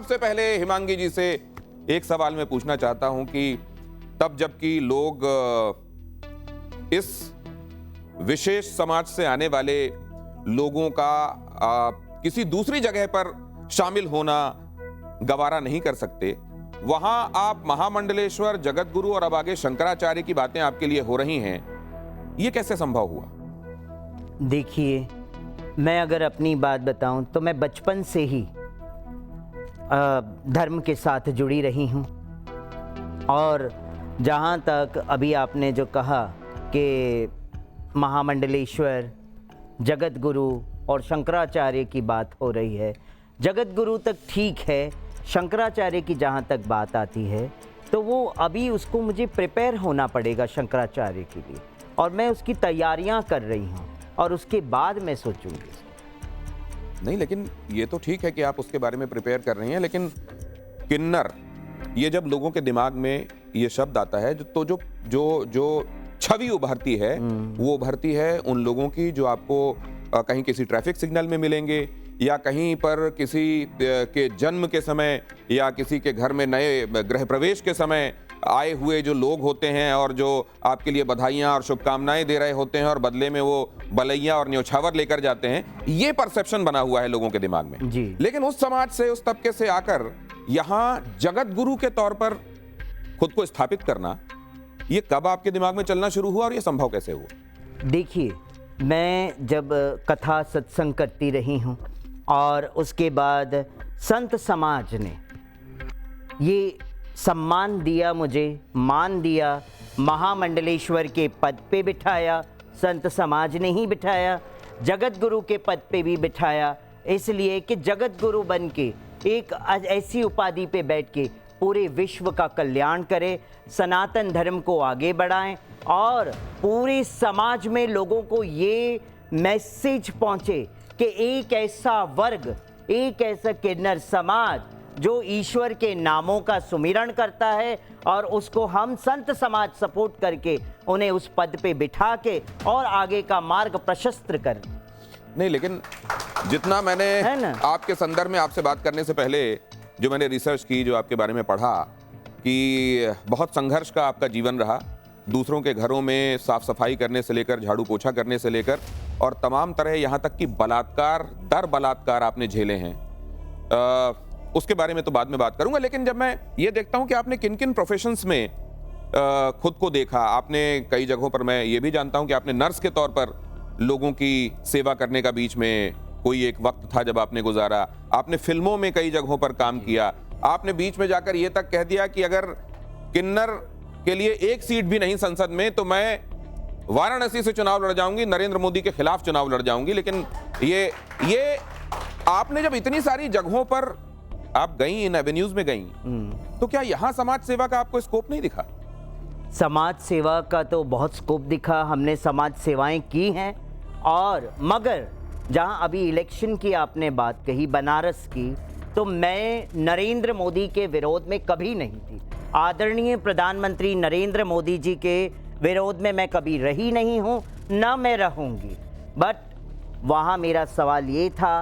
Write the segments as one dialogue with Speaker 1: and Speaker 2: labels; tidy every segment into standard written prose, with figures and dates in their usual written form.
Speaker 1: सबसे पहले हिमांगी जी से एक सवाल मैं पूछना चाहता हूं कि तब जबकि लोग इस विशेष समाज से आने वाले लोगों का किसी दूसरी जगह पर शामिल होना गवारा नहीं कर सकते, वहां आप महामंडलेश्वर, जगत गुरु और अब आगे शंकराचार्य की बातें आपके लिए हो रही हैं, ये कैसे संभव हुआ?
Speaker 2: देखिए, मैं अगर अपनी बात बताऊं तो मैं बचपन से ही धर्म के साथ जुड़ी रही हूं। और जहां तक अभी आपने जो कहा कि महामंडलेश्वर, जगत गुरु और शंकराचार्य की बात हो रही है, जगत गुरु तक ठीक है, शंकराचार्य की जहाँ तक बात आती है तो वो अभी उसको मुझे प्रिपेयर होना पड़ेगा शंकराचार्य के लिए, और मैं उसकी तैयारियाँ कर रही हूँ और उसके बाद मैं सोचूंगी।
Speaker 1: नहीं, लेकिन ये तो ठीक है कि आप उसके बारे में प्रिपेयर कर रही हैं, लेकिन किन्नर, ये जब लोगों के दिमाग में ये शब्द आता है तो जो छवि उभरती है वो उभरती है उन लोगों की जो आपको कहीं किसी ट्रैफिक सिग्नल में मिलेंगे या कहीं पर किसी के जन्म के समय या किसी के घर में नए गृह प्रवेश के समय आए हुए जो लोग होते हैं और जो आपके लिए बधाइयाँ और शुभकामनाएं दे रहे होते हैं और बदले में वो बलैया और न्योछावर लेकर जाते हैं। ये परसेप्शन बना हुआ है लोगों के दिमाग में
Speaker 2: जी।
Speaker 1: लेकिन उस समाज से, उस तबके से आकर यहाँ जगत गुरु के तौर पर खुद को स्थापित करना, ये कब आपके दिमाग में चलना शुरू हुआ और ये संभव कैसे हुआ?
Speaker 2: देखिए, मैं जब कथा सत्संग करती रही हूँ और उसके बाद संत समाज ने ये सम्मान दिया, मुझे मान दिया, महामंडलेश्वर के पद पे बिठाया, संत समाज ने ही बिठाया, जगत गुरु के पद पे भी बिठाया, इसलिए कि जगत गुरु बन के एक ऐसी उपाधि पे बैठ के पूरे विश्व का कल्याण करे, सनातन धर्म को आगे बढ़ाएं और पूरे समाज में लोगों को ये मैसेज पहुंचे कि एक ऐसा वर्ग, एक ऐसा किन्नर समाज जो ईश्वर के नामों का सुमिरन करता है और उसको हम संत समाज सपोर्ट करके उन्हें उस पद पे बिठा के और आगे का मार्ग प्रशस्त कर।
Speaker 1: नहीं, लेकिन जितना मैंने आपके संदर्भ में आपसे बात करने से पहले जो मैंने रिसर्च की, जो आपके बारे में पढ़ा कि बहुत संघर्ष का आपका जीवन रहा, दूसरों के घरों में साफ सफाई करने से लेकर झाड़ू पोछा करने से लेकर और तमाम तरह यहाँ तक कि बलात्कार दर बलात्कार आपने झेले हैं। उसके बारे में तो बाद में बात करूंगा, लेकिन जब मैं ये देखता हूं कि आपने किन किन प्रोफेशंस में खुद को देखा, आपने कई जगहों पर, मैं ये भी जानता हूं कि आपने नर्स के तौर पर लोगों की सेवा करने का बीच में कोई एक वक्त था जब आपने गुजारा, आपने फिल्मों में कई जगहों पर काम किया, आपने बीच में जाकर ये तक कह दिया कि अगर किन्नर के लिए एक सीट भी नहीं संसद में तो मैं वाराणसी से चुनाव लड़ जाऊंगी, नरेंद्र मोदी के खिलाफ चुनाव लड़ जाऊंगी। लेकिन ये आपने जब इतनी सारी जगहों पर आप गई, इन एवेन्यूज में गई, तो क्या यहां समाज सेवा का आपको स्कोप नहीं दिखा?
Speaker 2: समाज सेवा का तो बहुत स्कोप दिखा, हमने समाज सेवाएं की हैं, और मगर जहां अभी इलेक्शन की आपने बात कही, बनारस की, तो मैं नरेंद्र मोदी के विरोध में कभी नहीं थी। आदरणीय प्रधानमंत्री नरेंद्र मोदी जी के विरोध में मैं कभी रही नहीं हूं, ना मैं रहूंगी। बट वहां मेरा सवाल ये था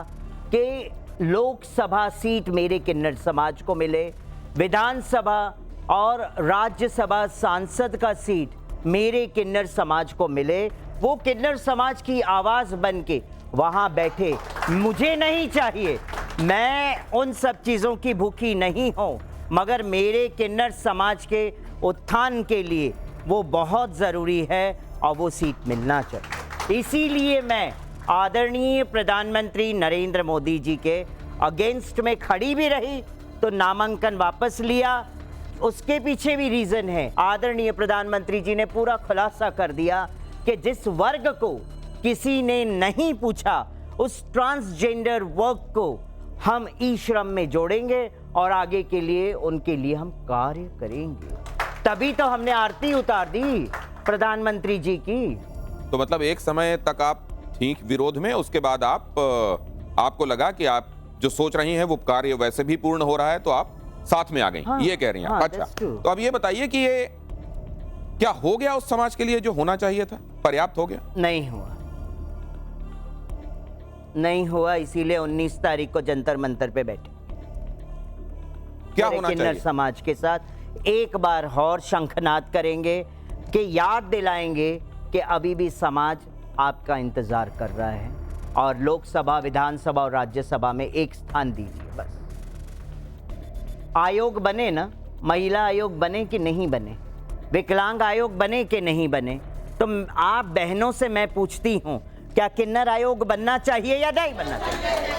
Speaker 2: कि लोकसभा सीट मेरे किन्नर समाज को मिले, विधानसभा और राज्यसभा सांसद का सीट मेरे किन्नर समाज को मिले, वो किन्नर समाज की आवाज बन के वहां बैठे। मुझे नहीं चाहिए, मैं उन सब चीजों की भूखी नहीं हूं, मगर मेरे किन्नर समाज के उत्थान के लिए वो बहुत जरूरी है और वो सीट मिलना चाहिए। इसीलिए मैं आदरणीय प्रधानमंत्री नरेंद्र मोदी जी के अगेंस्ट में खड़ी भी रही, तो नामांकन वापस लिया। उसके पीछे भी रीजन है, आदरणीय प्रधानमंत्री जी ने पूरा खुलासा कर दिया कि जिस वर्ग को किसी ने नहीं पूछा, उस ट्रांसजेंडर वर्ग को हम ई श्रम में जोड़ेंगे और आगे के लिए उनके लिए हम कार्य करेंगे। तभी तो हमने आरती उतार दी प्रधानमंत्री जी की।
Speaker 1: तो मतलब एक समय तक आप ठीक विरोध में, उसके बाद आपको लगा कि आप जो सोच रही हैं वो कार्य वैसे भी पूर्ण हो रहा है, तो आप साथ में आ गई। हाँ, ये कह रही हैं। हाँ, अच्छा, तो अब ये बताइए कि ये क्या हो गया उस समाज के लिए जो होना चाहिए था? पर्याप्त हो गया?
Speaker 2: नहीं हुआ, नहीं हुआ, इसीलिए 19 तारीख को जंतर मंतर पे बैठे।
Speaker 1: क्या
Speaker 2: पूरे
Speaker 1: होना
Speaker 2: किन्नर
Speaker 1: चाहिए?
Speaker 2: समाज के साथ एक बार और शंखनाद करेंगे कि याद दिलाएंगे कि अभी भी समाज आपका इंतजार कर रहा है और लोकसभा, विधानसभा और राज्यसभा में एक स्थान दीजिए बस। आयोग बने ना, महिला आयोग बने कि नहीं बने, विकलांग आयोग बने कि नहीं बने, तो आप बहनों से मैं पूछती हूं, क्या किन्नर आयोग बनना चाहिए या नहीं बनना चाहिए?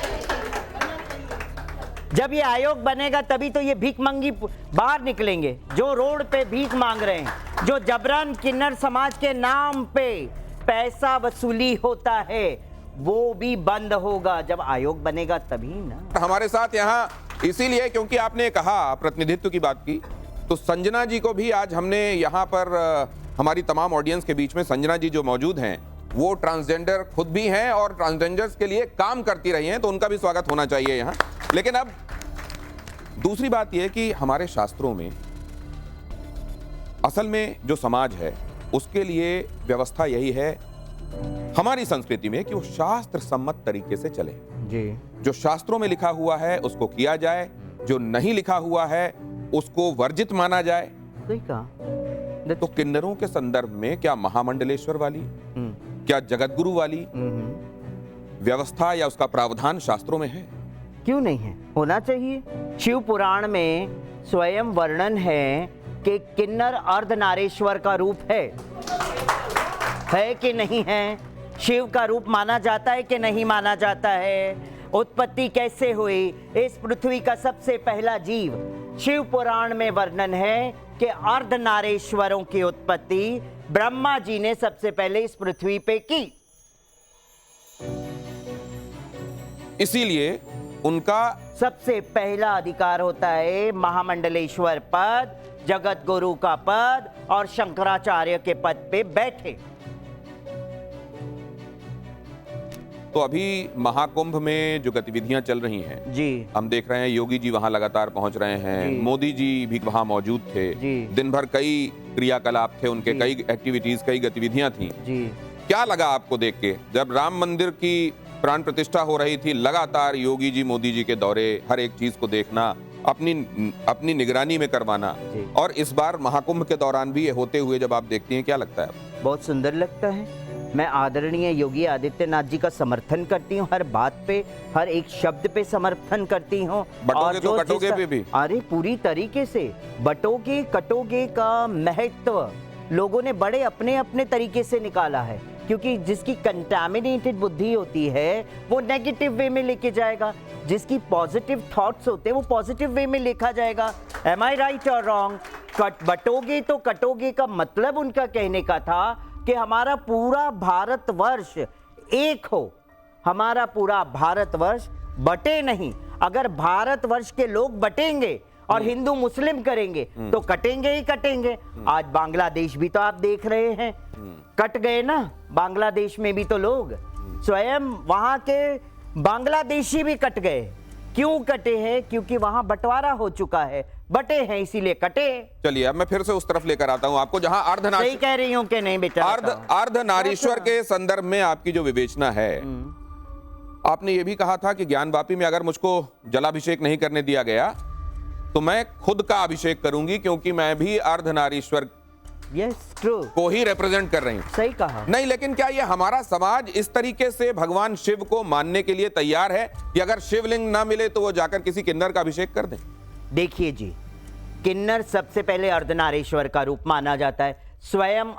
Speaker 2: जब ये आयोग बनेगा तभी तो ये भीख मंगी बाहर निकलेंगे, जो रोड पे भीख मांग रहे हैं, जो जबरन किन्नर समाज के नाम पे पैसा वसूली होता है, वो भी बंद होगा। जब आयोग बनेगा तभी ना।
Speaker 1: हमारे साथ यहाँ इसीलिए क्योंकि आपने कहा, प्रतिनिधित्व की बात की, तो संजना जी को भी आज हमने यहाँ पर हमारी तमाम ऑडियंस के बीच में, संजना जी जो मौजूद हैं वो ट्रांसजेंडर खुद भी हैं और ट्रांसजेंडर्स के लिए काम करती रही हैं, तो उनका भी स्वागत होना चाहिए यहाँ। लेकिन अब दूसरी बात यह कि हमारे शास्त्रों में असल में जो समाज है उसके लिए व्यवस्था यही है हमारी संस्कृति में कि वो शास्त्र सम्मत तरीके से चले
Speaker 2: जी।
Speaker 1: जो शास्त्रों में लिखा हुआ है उसको किया जाए, जो नहीं लिखा हुआ है उसको वर्जित माना जाए।
Speaker 2: सही कहा।
Speaker 1: तो किन्नरों के संदर्भ में क्या महामंडलेश्वर वाली, क्या जगतगुरु वाली व्यवस्था या उसका प्रावधान शास्त्रों में है?
Speaker 2: क्यों नहीं है? होना चाहिए। शिव पुराण में स्वयं वर्णन है कि किन्नर अर्धनारेश्वर का रूप है कि नहीं है? शिव का रूप माना जाता है कि नहीं माना जाता है? उत्पत्ति कैसे हुई? इस पृथ्वी का सबसे पहला जीव, शिव पुराण में वर्णन है कि अर्धनारेश्वरों की उत्पत्ति ब्रह्मा जी ने सबसे पहले इस पृथ्वी पे की।
Speaker 1: इसीलिए उनका
Speaker 2: सबसे पहला अधिकार होता है महामंडलेश्वर पद, जगत गुरु का पद और शंकराचार्य के पद पे बैठे।
Speaker 1: तो अभी महाकुंभ में जो गतिविधियां चल रही हैं
Speaker 2: जी,
Speaker 1: हम देख रहे हैं, योगी जी वहां लगातार पहुंच रहे हैं,
Speaker 2: जी।
Speaker 1: मोदी जी भी वहां मौजूद थे,
Speaker 2: जी।
Speaker 1: दिन भर कई क्रियाकलाप थे उनके,
Speaker 2: जी।
Speaker 1: कई एक्टिविटीज, कई गतिविधियां थी।
Speaker 2: जी।
Speaker 1: क्या लगा आपको देख के जब राम मंदिर की प्राण प्रतिष्ठा हो रही थी, लगातार योगी जी, मोदी जी के दौरे, हर एक चीज को देखना, अपनी निगरानी में करवाना,
Speaker 2: जी।
Speaker 1: और इस बार महाकुंभ के दौरान भी ये होते हुए जब आप देखती हैं, क्या लगता है आपको?
Speaker 2: बहुत सुंदर लगता है। मैं आदरणीय योगी आदित्यनाथ जी का समर्थन करती हूँ, हर बात पे, हर एक शब्द पे समर्थन करती हूँ।
Speaker 1: बटोगे तो कटोगे पे भी?
Speaker 2: अरे पूरी तरीके से बटोगे कटोगे का महत्व लोगों ने बड़े अपने अपने तरीके से निकाला है, क्योंकि जिसकी कंटामिनेटेड बुद्धि होती है वो नेगेटिव वे में लेके जाएगा, जिसकी पॉजिटिव थॉट्स होते हैं वो पॉजिटिव वे में लिखा जाएगा। एम आई राइट और रॉन्ग? बटोगे तो कटोगे का मतलब उनका कहने का था कि हमारा पूरा भारतवर्ष एक हो, हमारा पूरा भारतवर्ष बटे नहीं। अगर भारतवर्ष के लोग बटेंगे और हिंदू मुस्लिम करेंगे तो कटेंगे ही कटेंगे। आज बांग्लादेश भी तो आप देख रहे हैं, कट गए ना। बांग्लादेश में भी तो लोग, स्वयं वहां के बांग्लादेशी भी कट गए। क्यों कटे हैं? क्योंकि वहां बंटवारा हो चुका है, बटे हैं इसीलिए कटे।
Speaker 1: चलिए अब मैं फिर से उस तरफ लेकर आता हूं आपको जहां
Speaker 2: सही कह रही हूं कि नहीं बेटा?
Speaker 1: अर्धनारीश्वर के संदर्भ में आपकी जो विवेचना है, आपने ये भी कहा था कि ज्ञानवापी में अगर मुझको जलाभिषेक नहीं करने दिया गया तो मैं खुद का अभिषेक करूंगी, क्योंकि मैं भी अर्धनारीश्वर
Speaker 2: यस ट्रू
Speaker 1: को ही रिप्रेजेंट कर रही हूं।
Speaker 2: सही कहा।
Speaker 1: नहीं, लेकिन क्या ये हमारा समाज इस तरीके से भगवान शिव को मानने के लिए तैयार है कि अगर शिवलिंग ना मिले तो वो जाकर किसी किन्नर का अभिषेक कर दें?
Speaker 2: देखिए जी, किन्नर सबसे पहले अर्धनारीश्वर का रूप माना जाता है। स्वयं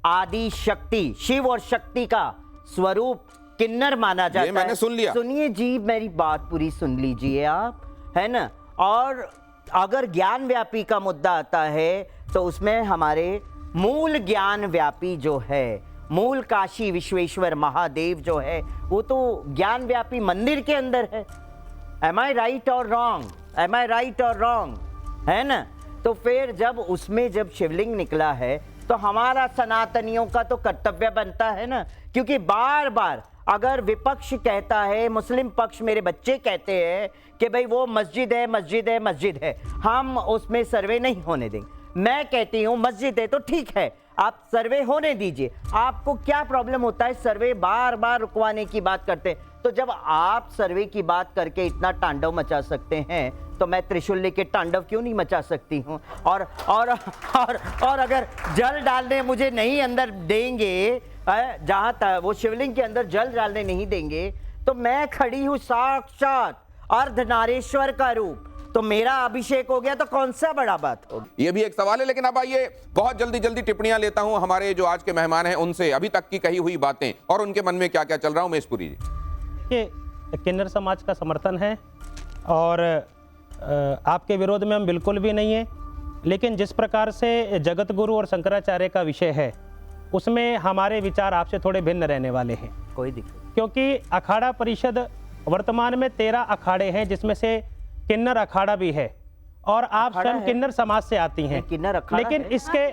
Speaker 2: आदि शक्ति, शिव और शक्ति का स्वरूप किन्नर माना जाता है।
Speaker 1: ये मैंने सुन लिया।
Speaker 2: सुनिए जी, मेरी बात पूरी सुन लीजिए आप, है ना। और अगर ज्ञान व्यापी का मुद्दा आता है तो उसमें हमारे मूल ज्ञान व्यापी जो है, मूल काशी विश्वेश्वर महादेव जो है, वो तो ज्ञान व्यापी मंदिर के अंदर है। एम आई राइट और रॉन्ग? एम आई राइट और रॉन्ग? है ना। तो फिर जब उसमें जब शिवलिंग निकला है तो हमारा सनातनियों का तो कर्तव्य बनता है ना, क्योंकि बार बार अगर विपक्ष कहता है, मुस्लिम पक्ष मेरे बच्चे कहते हैं कि भाई वो मस्जिद है, मस्जिद है, मस्जिद है, हम उसमें सर्वे नहीं होने देंगे। मैं कहती हूँ मस्जिद है तो ठीक है, आप सर्वे होने दीजिए। आपको क्या प्रॉब्लम होता है? सर्वे बार बार रुकवाने की बात करते हैं। तो जब आप सर्वे की बात करके इतना तांडव मचा सकते हैं तो मैं त्रिशूल लेके तांडव क्यों नहीं मचा सकती हूँ? और अगर जल डालने मुझे नहीं अंदर देंगे, जहाँ वो शिवलिंग के अंदर जल डालने नहीं देंगे, तो मैं खड़ी हूँ साक्षात अर्धनारीश्वर का रूप, तो मेरा अभिषेक हो गया तो कौन सा बड़ा बात होगी?
Speaker 1: ये भी एक सवाल है, लेकिन अब आइए बहुत जल्दी टिप्पणियां लेता हूं हमारे जो आज के मेहमान हैं उनसे, अभी तक की कही हुई बातें और उनके मन में क्या क्या चल रहा है। उमेश पुरी जी।
Speaker 3: ये किन्नर समाज का समर्थन है और आपके विरोध में हम बिल्कुल भी नहीं है, लेकिन जिस प्रकार से जगत गुरु और शंकराचार्य का विषय है उसमें हमारे विचार आपसे थोड़े भिन्न रहने वाले हैं।
Speaker 2: कोई दिक्कत, क्योंकि
Speaker 3: अखाड़ा परिषद वर्तमान में 13 अखाड़े हैं, जिसमें से किन्नर अखाड़ा भी है और आप स्वयं किन्नर समाज से आती हैं,
Speaker 2: किन्नर अखाड़ा
Speaker 3: लेकिन
Speaker 2: है?
Speaker 3: इसके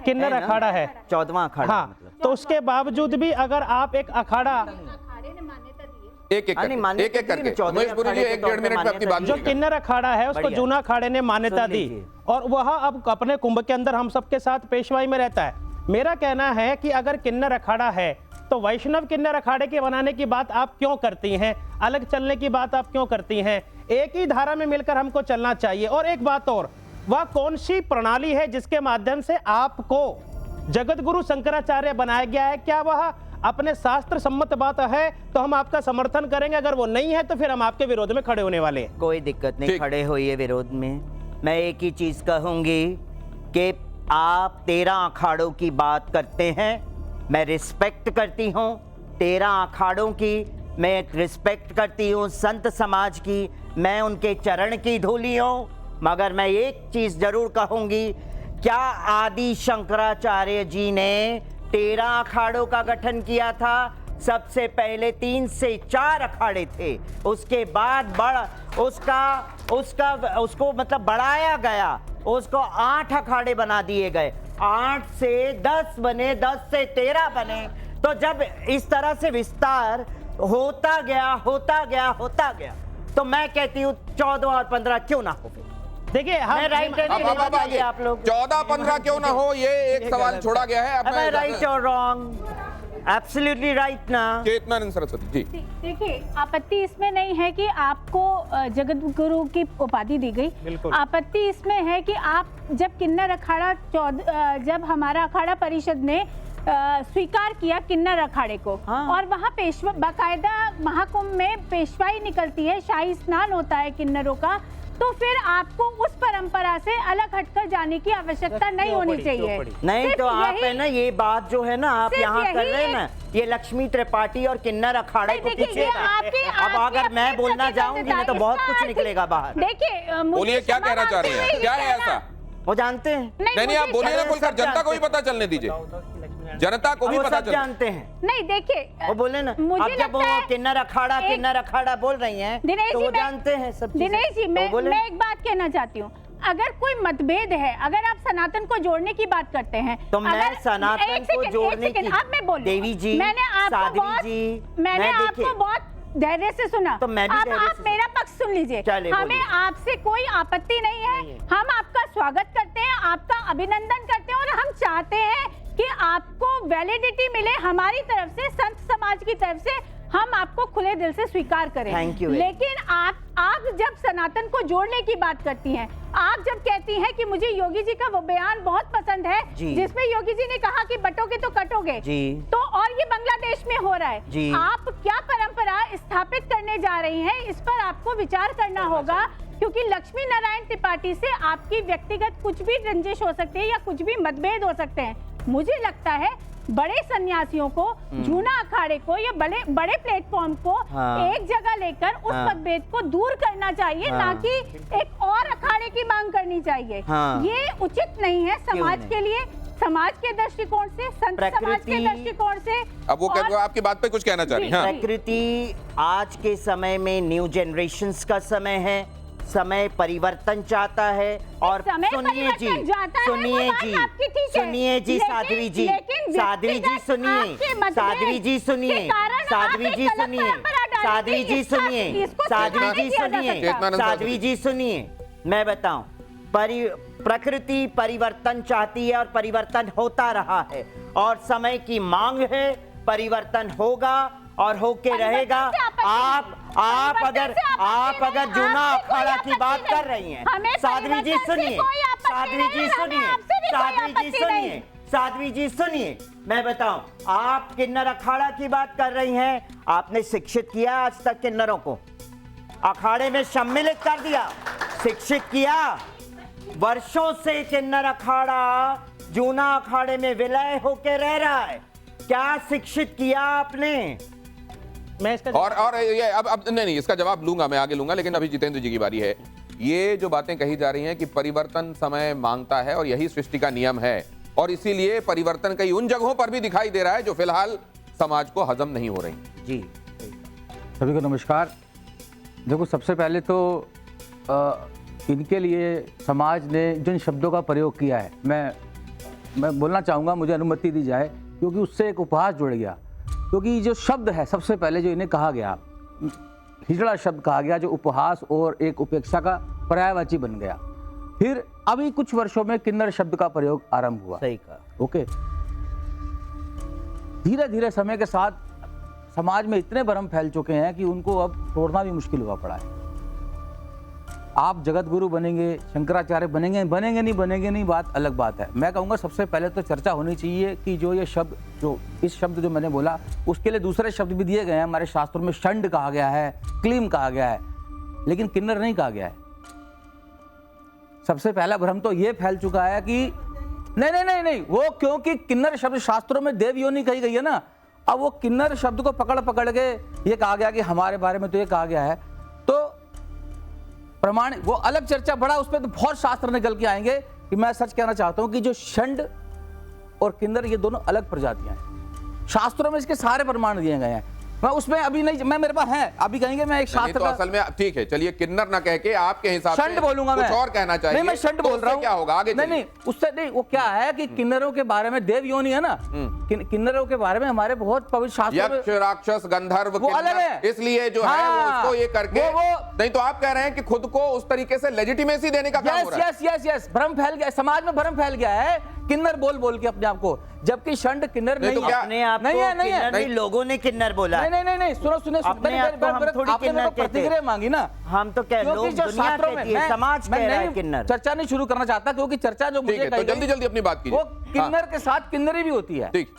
Speaker 3: किन्नर अखाड़ा है
Speaker 2: 14वां अखाड़ा।
Speaker 3: हाँ,
Speaker 2: मतलब
Speaker 3: तो उसके बावजूद भी अगर आप एक अखाड़ा
Speaker 1: एक करके उमेश पुरी जी 1-1.5 मिनट में अपनी बात
Speaker 3: जो किन्नर अखाड़ा है उसको जूना अखाड़े ने मान्यता दी और वह अब अपने कुंभ के अंदर हम सबके साथ पेशवाई में रहता है। मेरा कहना है कि अगर किन्नर अखाड़ा है तो वैष्णव किन्नर अखाड़े के बनाने की बात आप क्यों करती हैं? अलग चलने की बात आप क्यों करती हैं? एक ही धारा में मिलकर हमको चलना चाहिए। और एक बात और, वह कौन सी प्रणाली है जिसके माध्यम से आपको जगत गुरु शंकराचार्य बनाया गया है? क्या वह अपने शास्त्र सम्मत बात है तो हम आपका समर्थन करेंगे, अगर वो नहीं है तो फिर हम आपके विरोध में खड़े होने वाले हैं।
Speaker 2: कोई दिक्कत नहीं, खड़े होइए विरोध में। मैं एक ही चीज कहूंगी कि आप 13 अखाड़ों की बात करते हैं, मैं रिस्पेक्ट करती हूँ 13 अखाड़ों की, मैं रिस्पेक्ट करती हूँ संत समाज की, मैं उनके चरण की धूली हूँ, मगर मैं एक चीज जरूर कहूंगी, क्या आदि शंकराचार्य जी ने 13 अखाड़ों का गठन किया था? सबसे पहले 3 से 4 अखाड़े थे, उसके बाद उसको मतलब बढ़ाया गया, उसको 8 अखाड़े बना दिए गए, 8 से 10 बने, 10 से 13 बने। तो जब इस तरह से विस्तार होता गया, तो मैं कहती हूँ 14 और 15 क्यों ना हो।
Speaker 3: देखिए
Speaker 2: आप लोग
Speaker 1: 14-15 क्यों ना हो, ये एक सवाल छोड़ा गया है।
Speaker 2: अब मैं राइट और रॉन्ग? एब्सोल्युटली राइट ना?
Speaker 1: चेतनानंद सरस्वती जी।
Speaker 4: देखिए, आपत्ति इसमें नहीं है कि आपको जगत गुरु की उपाधि दी गई। आपत्ति इसमें है कि आप जब किन्नर अखाड़ा जब हमारा अखाड़ा परिषद ने स्वीकार किया किन्नर अखाड़े को, और वहाँ पेशवा बाकायदा महाकुंभ में पेशवाई निकलती है, शाही स्नान होता है किन्नरों का, तो फिर आपको उस परंपरा से अलग हटकर जाने की आवश्यकता नहीं होनी चाहिए।
Speaker 2: नहीं तो आप है ना, ये बात जो है ना आप यहाँ कर रहे हैं ना, ये लक्ष्मी त्रिपाठी और किन्नर अखाड़े को पीछे। अब अगर मैं बोलना जाऊंगी ना तो बहुत कुछ निकलेगा बाहर।
Speaker 4: देखिए,
Speaker 1: बोलिए क्या कहना चाह रहे हैं, क्या है ऐसा?
Speaker 2: वो जानते हैं?
Speaker 1: नहीं, आप बोलिए ना, बोलकर जनता को भी पता चलने दीजिए, जनता को भी पता चले।
Speaker 2: जानते हैं।
Speaker 4: नहीं, देखिए
Speaker 2: वो बोले ना, अब जब वो किन्नर अखाड़ा बोल रही हैं तो वो जानते हैं सब चीजें।
Speaker 4: दिनेश जी, मैं एक बात कहना चाहती हूँ, अगर कोई मतभेद है, अगर आप सनातन को जोड़ने की बात करते हैं
Speaker 2: तो मैं सनातन को जोड़ने की,
Speaker 4: अब मैं बोलूं,
Speaker 2: देवी जी,
Speaker 4: मैंने आपको बहुत धैर्य से सुना,
Speaker 2: तो मैं भी
Speaker 4: अब आप मेरा पक्ष सुन लीजिए। हमें आपसे कोई आपत्ति नहीं है, हम आपका स्वागत करते हैं, आपका अभिनंदन करते हैं, और हम चाहते हैं कि आपको वैलिडिटी मिले हमारी तरफ से, संत समाज की तरफ से, हम आपको खुले दिल से स्वीकार करें। लेकिन आप जब सनातन को जोड़ने की बात करती हैं, आप जब कहती हैं कि मुझे योगी जी का वो बयान बहुत पसंद है जिसमें योगी जी ने कहा कि बटोगे तो कटोगे, तो और ये बांग्लादेश में हो रहा है, आप क्या परंपरा स्थापित करने जा रही हैं, इस पर आपको विचार करना होगा, क्योंकि लक्ष्मी नारायण त्रिपाठी से आपकी व्यक्तिगत कुछ भी रंजिश हो सकती है या कुछ भी मतभेद हो सकते हैं। मुझे लगता है बड़े सन्यासियों को, जूना अखाड़े को या बड़े प्लेटफॉर्म को एक जगह लेकर उस मतभेद को दूर करना चाहिए, ना कि एक और अखाड़े की मांग करनी चाहिए। ये उचित नहीं है समाज के लिए, समाज के दृष्टिकोण से, संत समाज के दृष्टिकोण से।
Speaker 1: अब वो आपकी बात पे कुछ कहना चाह रही हैं।
Speaker 2: प्रकृति आज के समय में न्यू जनरेशंस का समय है, समय परिवर्तन चाहता है, और सुनिए जी साध्वी जी सुनिए, मैं बताऊं, प्रकृति परिवर्तन चाहती है और परिवर्तन होता रहा है, और समय की मांग है, परिवर्तन होगा और होके रहेगा। आप अगर जूना अखाड़ा की बात कर रही हैं, साध्वी जी सुनिए, साध्वी जी सुनिए, साध्वी जी सुनिए, साध्वी जी सुनिए, मैं बताऊं, आप किन्नर अखाड़ा की बात कर रही हैं। आपने शिक्षित किया आज तक किन्नरों को, अखाड़े में सम्मिलित कर दिया, शिक्षित किया। वर्षों से किन्नर अखाड़ा जूना अखाड़े में विलय होकर रह रहा है, क्या शिक्षित किया आपने?
Speaker 3: मैं इसका
Speaker 1: और ये अब नहीं, इसका जवाब लूंगा, मैं आगे लूंगा, लेकिन अभी जितेंद्र जी की बारी है। ये जो बातें कही जा रही हैं कि परिवर्तन समय मांगता है और यही सृष्टि का नियम है, और इसीलिए परिवर्तन कई उन जगहों पर भी दिखाई दे रहा है जो फिलहाल समाज को हजम नहीं हो रही।
Speaker 2: जी,
Speaker 5: सभी को नमस्कार। देखो, सबसे पहले तो इनके लिए समाज ने जिन शब्दों का प्रयोग किया है, मैं बोलना चाहूँगा, मुझे अनुमति दी जाए, क्योंकि उससे एक उपहास जुड़ गया। क्योंकि जो शब्द है सबसे पहले जो इन्हें कहा गया, हिजड़ा शब्द कहा गया, जो उपहास और एक उपेक्षा का पर्यायवाची बन गया। फिर अभी कुछ वर्षों में किन्नर शब्द का प्रयोग आरंभ हुआ।
Speaker 2: सही कहा।
Speaker 5: ओके, धीरे धीरे समय के साथ समाज में इतने भ्रम फैल चुके हैं कि उनको अब तोड़ना भी मुश्किल हुआ पड़ा है। आप जगत गुरु बनेंगे, शंकराचार्य बनेंगे नहीं, बात अलग बात है। मैं कहूँगा सबसे पहले तो चर्चा होनी चाहिए कि जो ये शब्द, जो इस शब्द जो मैंने बोला, उसके लिए दूसरे शब्द भी दिए गए हैं हमारे शास्त्रों में। षंड कहा गया है, क्लीम कहा गया है, लेकिन किन्नर नहीं कहा गया है। सबसे पहला भ्रम तो ये फैल चुका है कि नहीं, वो क्योंकि किन्नर शब्द शास्त्रों में देव योनि कही गई है ना, अब वो किन्नर शब्द को पकड़ के ये कहा गया कि हमारे बारे में तो ये कहा गया है, तो प्रमाण वो अलग चर्चा बड़ा, उस पर तो बहुत शास्त्र निकल के आएंगे। कि मैं सच कहना चाहता हूं कि जो षंड और किन्नर ये दोनों अलग प्रजातियां हैं। शास्त्रों में इसके सारे प्रमाण दिए गए हैं। मैं उसमें अभी नहीं, मैं मेरे पास है, अभी कहेंगे मैं एक शास्त्र
Speaker 1: तो असल में ठीक है, चलिए किन्नर ना कह के आपके हिसाब से
Speaker 5: षंड बोलूंगा, मैं
Speaker 1: कुछ और कहना चाहिए।
Speaker 5: नहीं, मैं षंड बोल रहा हूं।
Speaker 1: क्या होगा आगे?
Speaker 5: नहीं, उससे नहीं, वो क्या है कि किन्नरों के बारे में देव योनि है ना, किन्नरों के बारे में हमारे बहुत पवित्र शास्त्रों में
Speaker 1: यक्ष, राक्षस, गंधर्व,
Speaker 5: वो अलग है।
Speaker 1: इसलिए जो है वो उसको ये करके नहीं, तो आप कह रहे हैं कि खुद को उस तरीके से लेजिटिमेसी देने का काम हो रहा है।
Speaker 5: यस, भ्रम फैल गया समाज में, भ्रम फैल गया है किन्नर बोल के अपने आप को, जबकि षंड किन्नर नहीं है।
Speaker 2: अपने आप को किन्नर नहीं, लोगों ने किन्नर बोला।
Speaker 5: नहीं, सुनो,
Speaker 2: अपने आप को हम थोड़ी किन्नर कहते हैं।
Speaker 5: प्रतिक्रिया मांगी ना,
Speaker 2: हम तो कह, लोग दुनिया कहती है, समाज कह रहा है किन्नर।
Speaker 5: चर्चा नहीं शुरू करना चाहता, क्योंकि चर्चा जो मुझे
Speaker 1: तो जल्दी अपनी बात कीजिए।
Speaker 5: वो किन्नर के साथ किन्नरी भी होती है।
Speaker 1: ठीक,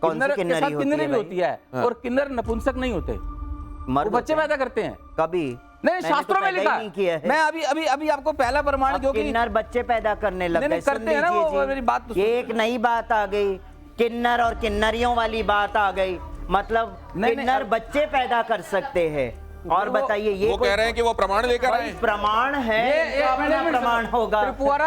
Speaker 5: किन्नर के साथ किन्नरी भी होती है, और किन्नर नपुंसक नहीं होते, वो बच्चे पैदा करते हैं।
Speaker 2: कभी
Speaker 5: नहीं, शास्त्रों में लिखा है। मैं अभी आपको पहला प्रमाण, क्योंकि
Speaker 2: किन्नर बच्चे पैदा करने लग गए,
Speaker 5: करते हैं ना, वो मेरी बात तो
Speaker 2: एक नई बात आ गई, किन्नर और किन्नरियों वाली बात आ गई। मतलब किन्नर बच्चे पैदा कर सकते हैं। और बताइए, ये
Speaker 1: वो कह रहे हैं कि वो प्रमाण लेकर आए।
Speaker 2: प्रमाण है, ये प्रमाण होगा,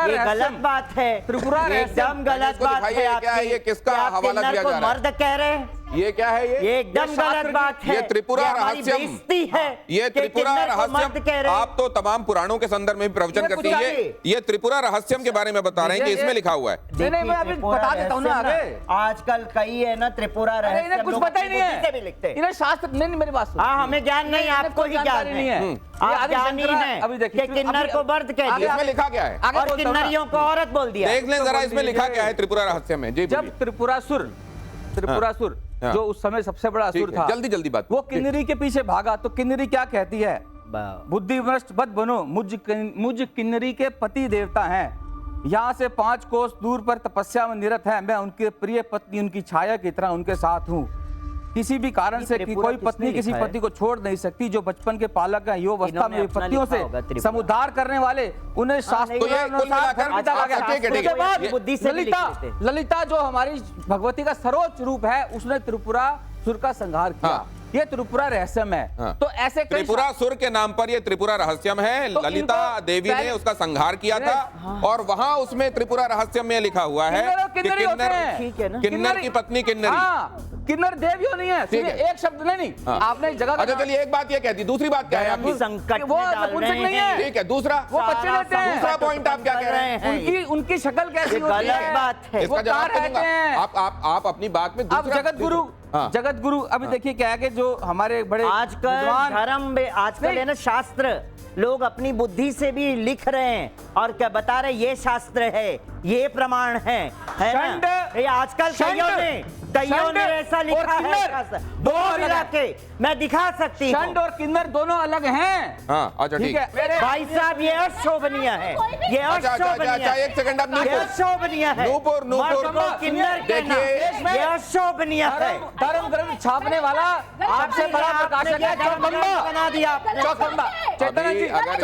Speaker 2: ये गलत बात है,
Speaker 5: त्रिपुरा
Speaker 2: एकदम गलत बात है।
Speaker 1: क्या है ये, किसका हवाला दिया जा रहा है?
Speaker 2: मर्द कह रहे हैं,
Speaker 1: ये क्या है? ये
Speaker 2: एकदम गलत बात है।
Speaker 1: ये त्रिपुरा रहस्यम
Speaker 2: है,
Speaker 1: ये त्रिपुरा रहस्यम। आप तो तमाम पुराणों के संदर्भ में भी प्रवचन करते हैं। ये त्रिपुरा रहस्यम के बारे में बता रहे हैं कि इसमें लिखा हुआ है।
Speaker 5: नहीं, मैं अभी बता देता हूँ ना आगे।
Speaker 2: आजकल कई है ना त्रिपुरा रहस्यम,
Speaker 5: कुछ पता ही नहीं है, इन्हें शास्त्र नहीं, मेरी बात सुनो।
Speaker 2: हाँ, हमें ज्ञान नहीं, आपको ही ज्ञान नहीं है। आप ज्ञानी हैं।
Speaker 5: अभी देखिए,
Speaker 2: किन्नर को मर्द कह दिया,
Speaker 1: इसमें लिखा क्या है,
Speaker 2: और किन्नरियों को औरत बोल दिया।
Speaker 1: देख लें जरा, इसमें लिखा क्या है त्रिपुरा रहस्यम में। जी,
Speaker 5: जब त्रिपुरासुर जो उस समय सबसे बड़ा असुर था,
Speaker 1: जल्दी बात,
Speaker 5: वो किन्नरी के पीछे भागा, तो किन्नरी क्या कहती है? बुद्धिभ्रष्ट मत बनो, मुझ किन्नरी के पति देवता हैं, यहाँ से 5 कोस दूर पर तपस्या में निरत है। मैं उनके प्रिय पत्नी, उनकी छाया की तरह उनके साथ हूँ। किसी भी कारण से कोई पत्नी किसी पति को छोड़ नहीं सकती। जो बचपन के पालक हैं, युवावस्था में पतियों से समुद्धार करने वाले, उन्हें ललिता जो हमारी भगवती का सर्वोच्च रूप है, उसने त्रिपुरासुर का संहार किया। ये त्रिपुरा रहस्यम है। तो ऐसे
Speaker 1: त्रिपुरासुर के नाम पर ये त्रिपुरा रहस्यम है। ललिता देवी ने उसका संहार किया था, और वहां उसमें त्रिपुरा रहस्यम में लिखा हुआ है किन्नर की पत्नी किन्नरी।
Speaker 5: किन्नर देव योनि है, एक शब्द नहीं। आपने जगह,
Speaker 1: अच्छा चलिए, एक बात ये कहती, दूसरी बात क्या है आपकी?
Speaker 2: संकट
Speaker 5: वो नपुंसक नहीं है।
Speaker 1: ठीक है, दूसरा
Speaker 5: वो बच्चे रहते हैं।
Speaker 1: दूसरा पॉइंट आप क्या कह रहे हैं?
Speaker 5: उनकी शक्ल कैसी होती है?
Speaker 2: गलत बात है।
Speaker 1: इसका जवाब दूंगा। आप अपनी बात में
Speaker 5: अब जगत गुरु अभी देखिए क्या है कि जो हमारे बड़े
Speaker 2: आजकल धर्म में, आजकल है ना शास्त्र, लोग अपनी बुद्धि से भी लिख रहे हैं और क्या बता रहे, ये शास्त्र है, ये प्रमाण है ना? ये आजकल कईयों ने कईयों ने ऐसा लिखा है
Speaker 5: दो
Speaker 2: मिला के मैं दिखा सकती हूँ।
Speaker 5: षंड और किन्नर दोनों अलग हैं।
Speaker 1: हाँ अच्छा ठीक है।
Speaker 2: भाई साहब ये अशोभनीय है, ये अशोभनीय है।
Speaker 1: एक सेकंड अब
Speaker 2: ये अशोभनीय है।
Speaker 1: नूपुर
Speaker 2: मर्द को किन्नर कहना
Speaker 1: देखिए,
Speaker 2: ये अशोभनीय है।
Speaker 5: धर्म ग्रंथ छापने वाला आपसे बड़ा प्रकाशक है चौखंबा।
Speaker 2: बना दिया आपने।
Speaker 5: चौखंबा चैतन्य जी,
Speaker 1: अगर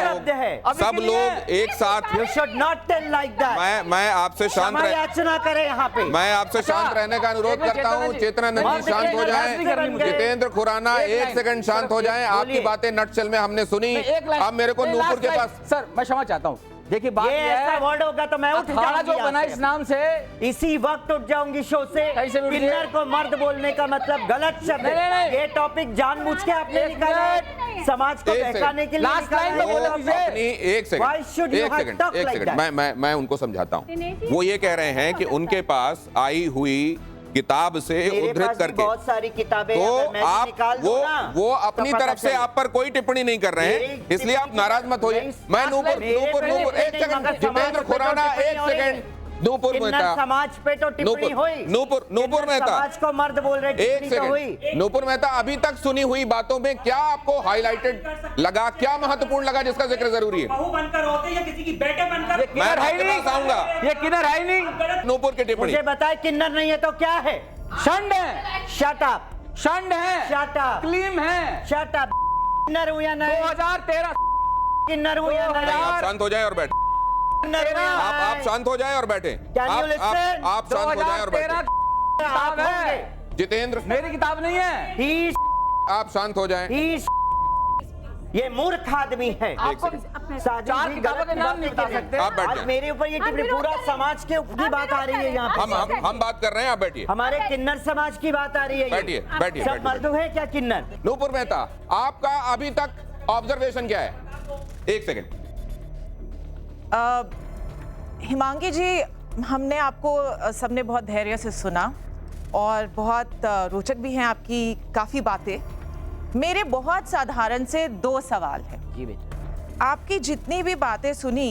Speaker 2: शब्द है।
Speaker 1: सब लोग एक साथ,
Speaker 2: You should not tell like that।
Speaker 1: मैं आपसे शांत
Speaker 2: क्षमा याचना करें यहाँ पे।
Speaker 1: मैं आपसे शांत रहने का अनुरोध करता हूँ। चेतनानंद जी शांत हो जाएं। जितेंद्र खुराना एक सेकंड शांत हो जाएं। आपकी बातें नटशेल में हमने सुनी। अब मेरे को नूपुर के पास।
Speaker 5: सर मैं क्षमा चाहता हूँ। देखिए बात
Speaker 2: ये
Speaker 5: ये
Speaker 2: ऐसा
Speaker 5: है,
Speaker 2: वर्ड होगा तो मैं उठ
Speaker 5: अखाड़ा जो
Speaker 2: जाऊंगी
Speaker 5: बना
Speaker 2: यहाँ
Speaker 5: इस
Speaker 2: से।
Speaker 5: नाम से,
Speaker 2: इसी वक्त उठ जाऊंगी शो से।
Speaker 5: कैसे उठ
Speaker 2: किन्नर
Speaker 5: गए?
Speaker 2: को मर्द बोलने का मतलब गलत शब्द
Speaker 5: नहीं,
Speaker 2: है।
Speaker 5: नहीं।
Speaker 2: ये टॉपिक जानबूझ के आपने
Speaker 5: एक
Speaker 2: निकाला है,
Speaker 5: मिनट।
Speaker 2: समाज को
Speaker 1: एक सेकंड।
Speaker 2: बहकाने के लिए
Speaker 5: लास्ट
Speaker 2: निकाला
Speaker 5: लाइन
Speaker 2: है।
Speaker 5: तो बोले
Speaker 2: वो
Speaker 5: दीजिए।
Speaker 1: अपनी एक सेकंड,
Speaker 2: Why should you
Speaker 1: एक
Speaker 2: have
Speaker 1: सेकंड,
Speaker 2: talk
Speaker 1: एक
Speaker 2: like
Speaker 1: सेकंड।
Speaker 2: that?
Speaker 1: मैं उनको समझाता हूँ।
Speaker 4: दिनेश जी।
Speaker 1: वो ये कह रहे हैं कि उनके पास आई हुई किताब से
Speaker 2: मेरे
Speaker 1: उद्धृत
Speaker 2: पास भी
Speaker 1: करके,
Speaker 2: बहुत सारी किताबें
Speaker 1: तो
Speaker 2: अगर मैं भी
Speaker 1: आप
Speaker 2: निकाल दूं ना,
Speaker 1: वो
Speaker 2: तो
Speaker 1: अपनी
Speaker 2: पता
Speaker 1: तरफ से
Speaker 2: चले।
Speaker 1: आप पर कोई टिप्पणी नहीं कर रहे हैं,
Speaker 2: मेरी
Speaker 1: इसलिए आप नाराज मत होइए।
Speaker 2: नहीं,
Speaker 1: मैं नूपुर
Speaker 2: मेरे
Speaker 1: नूपुर
Speaker 2: पे
Speaker 1: नूपुर एक
Speaker 2: नहीं,
Speaker 1: सेकंड,
Speaker 2: मगर समाज
Speaker 1: जितेंद्र
Speaker 2: पे तो
Speaker 1: खुराना
Speaker 2: टिप्पणी
Speaker 1: एक
Speaker 2: हो रही है।
Speaker 1: सेकंड, नूपुर
Speaker 2: किन्नर
Speaker 1: मेहता,
Speaker 2: समाज पे तो टिप्पणी हुई।
Speaker 1: नूपुर
Speaker 2: किन्नर
Speaker 1: मेहता,
Speaker 2: समाज को मर्द बोल रहे
Speaker 1: एक
Speaker 2: टिप्पणी तो हुई।
Speaker 1: सेकंड, नूपुर मेहता, अभी तक सुनी हुई बातों में क्या आपको हाईलाइटेड लगा, क्या महत्वपूर्ण लगा जिसका जिक्र जरूरी है?
Speaker 6: बहू बनकर होते या किसी की बेटे बनकर।
Speaker 5: ये किन्नर है ही
Speaker 1: आपके पास आऊंगा।
Speaker 5: नहीं, ये किन्नर है ही नहीं,
Speaker 1: नूपुर की टिप्पणी।
Speaker 2: मुझे बताए किन्नर नहीं है तो क्या है?
Speaker 5: षंड है,
Speaker 2: शट अप,
Speaker 5: षंड है,
Speaker 2: शट अप,
Speaker 5: क्लीम है।
Speaker 2: Shut up. किन्नर हुआ नहीं,
Speaker 5: 2013
Speaker 2: किन्नर हुआ नहीं,
Speaker 1: आप शांत हो जाए और बैठे।
Speaker 2: किन्नर हुआ
Speaker 1: आप
Speaker 2: नहीं।
Speaker 1: शांत हो जाए और बैठे।
Speaker 2: Can you listen?
Speaker 1: आप शांत हो जाए और
Speaker 5: 2013
Speaker 1: बैठे।
Speaker 5: किताब है,
Speaker 1: जितेंद्र,
Speaker 5: मेरी किताब नहीं है।
Speaker 2: He
Speaker 1: आप शांत हो जाएं।
Speaker 2: ये मूर्ख आदमी है। साजिद
Speaker 5: चार
Speaker 2: जी
Speaker 5: किताबों
Speaker 2: गलत
Speaker 5: के नाम
Speaker 2: बातें
Speaker 5: नहीं बता
Speaker 2: कर रहे हैं।
Speaker 5: सकते।
Speaker 1: आप बैठ
Speaker 2: आज
Speaker 1: जाएं।
Speaker 2: मेरे ऊपर ये टिप्पणी पूरा समाज के की बात आ रही है यहाँ पे।
Speaker 1: हम बात कर रहे हैं, आप बैठिए।
Speaker 2: हमारे किन्नर समाज की बात आ रही है।
Speaker 1: बैठिए, बैठिए,
Speaker 2: सब
Speaker 1: बैठिए।
Speaker 2: मर्दू है क्या किन्नर?
Speaker 1: नूपुर मेहता, आपका अभी तक ऑब्जर्वेशन क्या है? एक सेकंड।
Speaker 7: हिमांगी जी, हमने आपको सबने बहुत धैर्य से सुना और बहुत रोचक भी हैं आपकी काफ़ी बातें। मेरे बहुत साधारण से 2 सवाल हैं।
Speaker 2: जी बेटा।
Speaker 7: आपकी जितनी भी बातें सुनी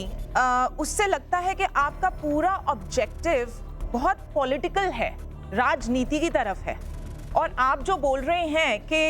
Speaker 7: उससे लगता है कि आपका पूरा ऑब्जेक्टिव बहुत पॉलिटिकल है, राजनीति की तरफ है। और आप जो बोल रहे हैं कि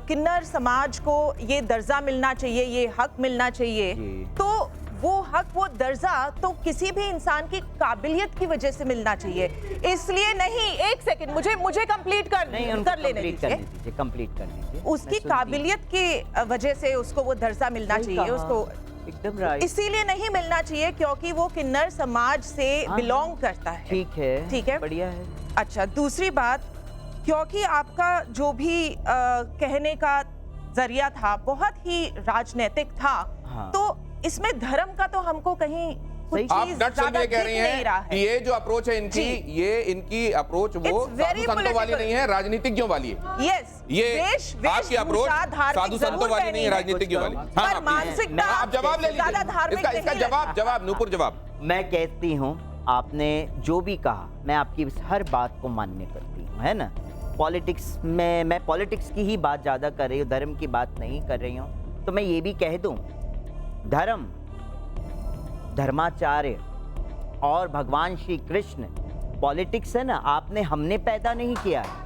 Speaker 7: किन्नर समाज को ये दर्जा मिलना चाहिए, ये हक मिलना चाहिए, तो वो हक, वो दर्जा तो किसी भी इंसान की काबिलियत की वजह से मिलना चाहिए। इसलिए नहीं, एक सेकंड, मुझे कंप्लीट कर लेने दीजिए।
Speaker 2: कंप्लीट कर दीजिए।
Speaker 7: उसकी काबिलियत की वजह से उसको वो दर्जा मिलना चाहिए, उसको
Speaker 2: एकदम राइट।
Speaker 7: इसीलिए नहीं मिलना चाहिए क्योंकि वो किन्नर समाज से बिलोंग करता है।
Speaker 2: ठीक है,
Speaker 7: ठीक है,
Speaker 2: बढ़िया है।
Speaker 7: अच्छा, दूसरी बात, क्योंकि आपका जो भी कहने का जरिया था बहुत ही राजनीतिक था,
Speaker 2: हाँ।
Speaker 7: तो इसमें धर्म का तो हमको कहीं कुछ
Speaker 1: आप
Speaker 7: चीज
Speaker 1: नट
Speaker 7: ज्यादा
Speaker 1: ये कह
Speaker 7: दिख
Speaker 1: रही
Speaker 7: नहीं रहा
Speaker 1: हैं कि
Speaker 7: है।
Speaker 1: ये जो अप्रोच है इनकी,
Speaker 7: जी।
Speaker 1: ये इनकी अप्रोच वो
Speaker 7: It's very
Speaker 1: साधु संतों वाली
Speaker 7: political।
Speaker 1: नहीं है, राजनीतिज्ञों वाली है।
Speaker 7: यस,
Speaker 1: ये आपकी अप्रोच साधु संतों वाली नहीं है, राजनीतिज्ञों वाली। हाँ,
Speaker 7: पर
Speaker 1: आप
Speaker 7: मानसिकता
Speaker 1: आप जवाब ले
Speaker 7: ज्यादा
Speaker 1: लीजिए।
Speaker 7: धार्मिक
Speaker 1: इसका
Speaker 7: नहीं लगता।
Speaker 1: जवाब नूपुर जवाब।
Speaker 2: मैं कहती हूँ, आपने जो भी कहा मैं आपकी हर बात को मानने करती हूँ, है ना। पॉलिटिक्स में मैं पॉलिटिक्स की ही बात ज़्यादा कर रही हूँ, धर्म की बात नहीं कर रही हूँ। तो मैं ये भी कह दूँ, धर्म, धर्माचार्य और भगवान श्री कृष्ण, पॉलिटिक्स है ना, आपने हमने पैदा नहीं किया है।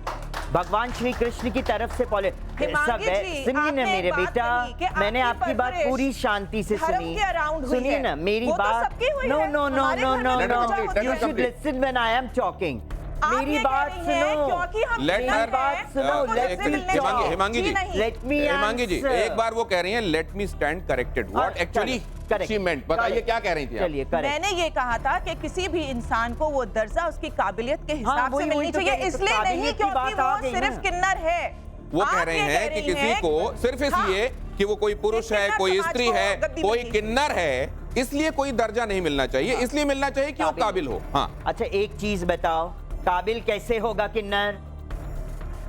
Speaker 2: भगवान श्री कृष्ण की तरफ से
Speaker 7: हिमांगी जी,
Speaker 2: सुनिए ना
Speaker 7: आपने
Speaker 2: मेरे
Speaker 7: एक बात
Speaker 2: बेटा,
Speaker 7: कही कि
Speaker 2: मैंने
Speaker 7: आपकी
Speaker 2: आपकी बात
Speaker 7: परवरिश
Speaker 2: पूरी शांति से
Speaker 7: धर्म
Speaker 2: सुनी।
Speaker 7: के अराउंड हुई
Speaker 2: सुनिए
Speaker 7: है।
Speaker 2: ना मेरी
Speaker 7: वो तो
Speaker 2: बात।
Speaker 7: सबकी हुई
Speaker 2: नो
Speaker 7: है।
Speaker 2: नो नो
Speaker 7: हमारे
Speaker 2: नो
Speaker 7: घर में
Speaker 2: नो
Speaker 7: भी
Speaker 2: नो,
Speaker 7: पूजा होती
Speaker 2: यू
Speaker 7: है।
Speaker 2: Should listen when I am talking.
Speaker 7: आप
Speaker 2: मेरी
Speaker 7: ये कह
Speaker 2: बात
Speaker 7: रही हैं
Speaker 2: सुनो,
Speaker 7: क्योंकि हम
Speaker 1: Let
Speaker 7: किन्नर
Speaker 1: her-
Speaker 7: हैं,
Speaker 2: सुनो,
Speaker 7: हमको
Speaker 2: let
Speaker 7: दर्जे
Speaker 2: me
Speaker 7: मिलने
Speaker 2: talk।
Speaker 7: चाहिए।
Speaker 1: हिमांगी जी,
Speaker 7: नहीं।
Speaker 2: Let me
Speaker 1: हिमांगी जी,
Speaker 2: answer।
Speaker 1: एक बार वो कह रही हैं let me stand corrected, what
Speaker 2: चलो,
Speaker 1: एक्चुअली
Speaker 2: correct,
Speaker 1: शी मेंट, बताइए
Speaker 2: correct।
Speaker 1: क्या कह रही थी आप?
Speaker 2: चलिए करेक्ट।
Speaker 7: मैंने ये कहा था कि किसी भी इंसान को वो दर्जा उसकी काबिलियत के हिसाब
Speaker 2: वही-
Speaker 7: से
Speaker 2: वही
Speaker 7: मिलनी
Speaker 2: तो
Speaker 7: चाहिए,
Speaker 2: कह रही, तो
Speaker 7: इसलिए नहीं
Speaker 2: काबिलियत की
Speaker 7: क्योंकि
Speaker 2: बात आ
Speaker 7: वो
Speaker 2: गई
Speaker 7: सिर्फ
Speaker 2: ना।
Speaker 7: किन्नर है।
Speaker 1: वो कह
Speaker 7: आप
Speaker 1: रहे
Speaker 7: ये
Speaker 1: हैं कि
Speaker 7: रही
Speaker 1: किसी
Speaker 7: हैं-
Speaker 1: को सिर्फ इसलिए कि वो कोई पुरुष है,
Speaker 7: किन्नर
Speaker 1: कोई
Speaker 7: समाज
Speaker 1: स्त्री
Speaker 7: को
Speaker 1: है,
Speaker 7: गद्दी
Speaker 1: कोई
Speaker 7: मिलनी
Speaker 1: किन्नर है, इसलिए कोई दर्जा नहीं मिलना चाहिए, इसलिए मिलना चाहिए कि वो काबिल हो। हाँ,
Speaker 2: अच्छा एक चीज बताओ, काबिल कैसे होगा किन्नर?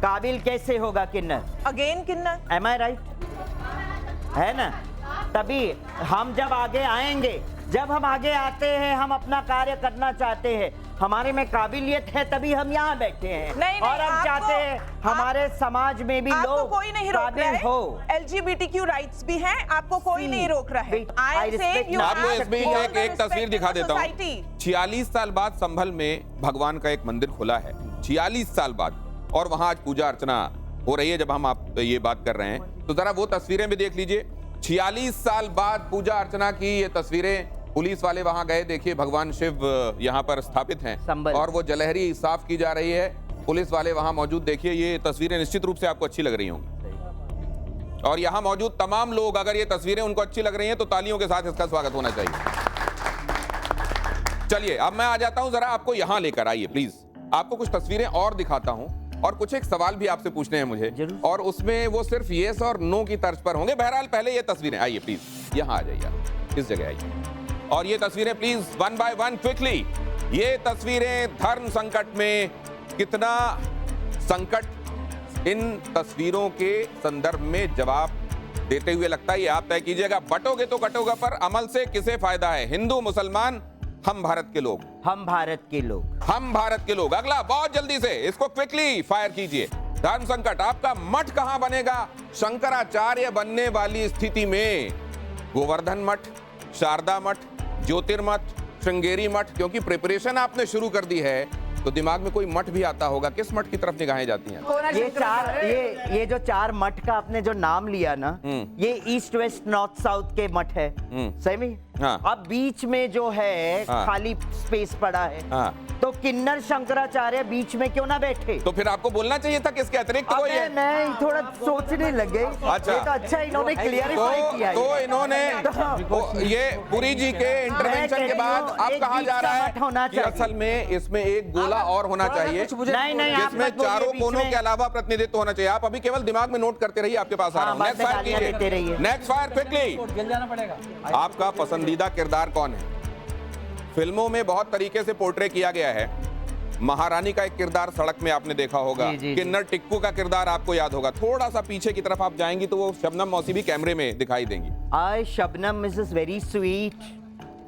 Speaker 2: काबिल कैसे होगा किन्नर?
Speaker 7: अगेन किन्नर।
Speaker 2: एम आई राइट? है ना। तभी हम जब आगे आएंगे, जब हम आगे आते हैं, हम अपना कार्य करना चाहते हैं, हमारे में काबिलियत है, तभी हम यहाँ बैठे हैं।
Speaker 7: नहीं,
Speaker 2: और हम
Speaker 7: आपको-
Speaker 2: चाहते हैं हमारे समाज में भी
Speaker 7: आपको
Speaker 2: लोग
Speaker 7: कोई नहीं रोक रहा
Speaker 2: काबिल हो।
Speaker 7: है। LGBTQ राइट्स भी हैं, आपको कोई नहीं रोक रहा है।
Speaker 2: I
Speaker 7: I am saying
Speaker 2: respect
Speaker 7: you
Speaker 1: आपको
Speaker 7: have
Speaker 1: इसमें
Speaker 7: all the
Speaker 1: एक तस्वीर
Speaker 7: respect
Speaker 1: दिखा
Speaker 7: in the
Speaker 1: देता हूँ।
Speaker 7: society।
Speaker 1: 46 साल बाद संभल में भगवान का एक मंदिर खुला है। 46 साल बाद, और वहां आज पूजा अर्चना हो रही है जब हम आप ये बात कर रहे हैं। तो जरा वो तस्वीरें भी देख लीजिए, 46 साल बाद पूजा अर्चना की ये तस्वीरें। पुलिस वाले वहां गए, देखिए भगवान शिव यहाँ पर स्थापित हैं और वो जलहरी साफ की जा रही है, पुलिस वाले वहां मौजूद। देखिए ये तस्वीरें निश्चित रूप से आपको अच्छी लग रही होंगी, और यहाँ मौजूद तमाम लोग, अगर ये तस्वीरें उनको अच्छी लग रही हैं तो तालियों के साथ इसका स्वागत होना चाहिए। चलिए अब मैं आ जाता हूं, जरा आपको यहां लेकर आइए प्लीज, आपको कुछ तस्वीरें और दिखाता हूं, और कुछ एक सवाल भी आपसे पूछने हैं मुझे, और उसमें वो सिर्फ येस और नो की तर्ज पर होंगे। बहरहाल पहले ये तस्वीरें, आइए प्लीज यहाँ आ जाइए, आप इस जगह आइए, और ये तस्वीरें प्लीज 1 by 1 क्विकली। ये तस्वीरें धर्म संकट में कितना संकट इन तस्वीरों के संदर्भ में जवाब देते हुए लगता है, ये आप तय कीजिएगा। बटोगे तो कटोगा, पर अमल से किसे फायदा है? हिंदू, मुसलमान, हम भारत के लोग।
Speaker 2: हम भारत के लोग।
Speaker 1: हम भारत के लोग। अगला बहुत जल्दी से इसको क्विकली फायर कीजिए। धर्म संकट, आपका मठ कहां बनेगा? शंकराचार्य बनने वाली स्थिति में गोवर्धन मठ, शारदा मठ, ज्योतिर्मठ, श्रृंगेरी मठ, क्योंकि प्रिपरेशन आपने शुरू कर दी है तो दिमाग में कोई मठ भी आता होगा। किस मठ की तरफ निगाहें जाती हैं?
Speaker 2: ये जो 4 मठ का आपने जो नाम लिया ना, ये ईस्ट वेस्ट नॉर्थ साउथ के मठ है, सही में?
Speaker 1: हाँ।
Speaker 2: अब बीच में जो है खाली स्पेस पड़ा है, तो किन्नर शंकराचार्य बीच में क्यों ना बैठे?
Speaker 1: तो फिर आपको बोलना चाहिए था किसके अतिरिक्त कोई है?
Speaker 2: नहीं, थोड़ा सोचने लगे।
Speaker 1: अच्छा,
Speaker 2: ये तो अच्छा इन्होंने क्लियरिफाई किया।
Speaker 1: तो इन्होंने ये पुरी जी के इंटरवेंशन के बाद अब कहा जा रहा है कि असल में इसमें एक गोला और होना चाहिए, जिसमें चारों कोनों के अलावा प्रतिनिधित्व होना चाहिए। आप अभी केवल दिमाग में नोट करते रहिए, आपके पास आ रहा हूं। नेक्स्ट फायर कीजिए, नेक्स्ट फायर क्विकली। आपका पसंदीदा किरदार कौन है? फिल्मों में बहुत तरीके से पोर्ट्रे किया गया है। महारानी का एक किरदार सड़क में आपने देखा होगा, किन्नर टिक्कू का किरदार आपको याद होगा। थोड़ा सा पीछे की तरफ आप जाएंगी तो वो शबनम मौसी भी कैमरे में दिखाई देंगी।
Speaker 2: I Shabnam is very sweet,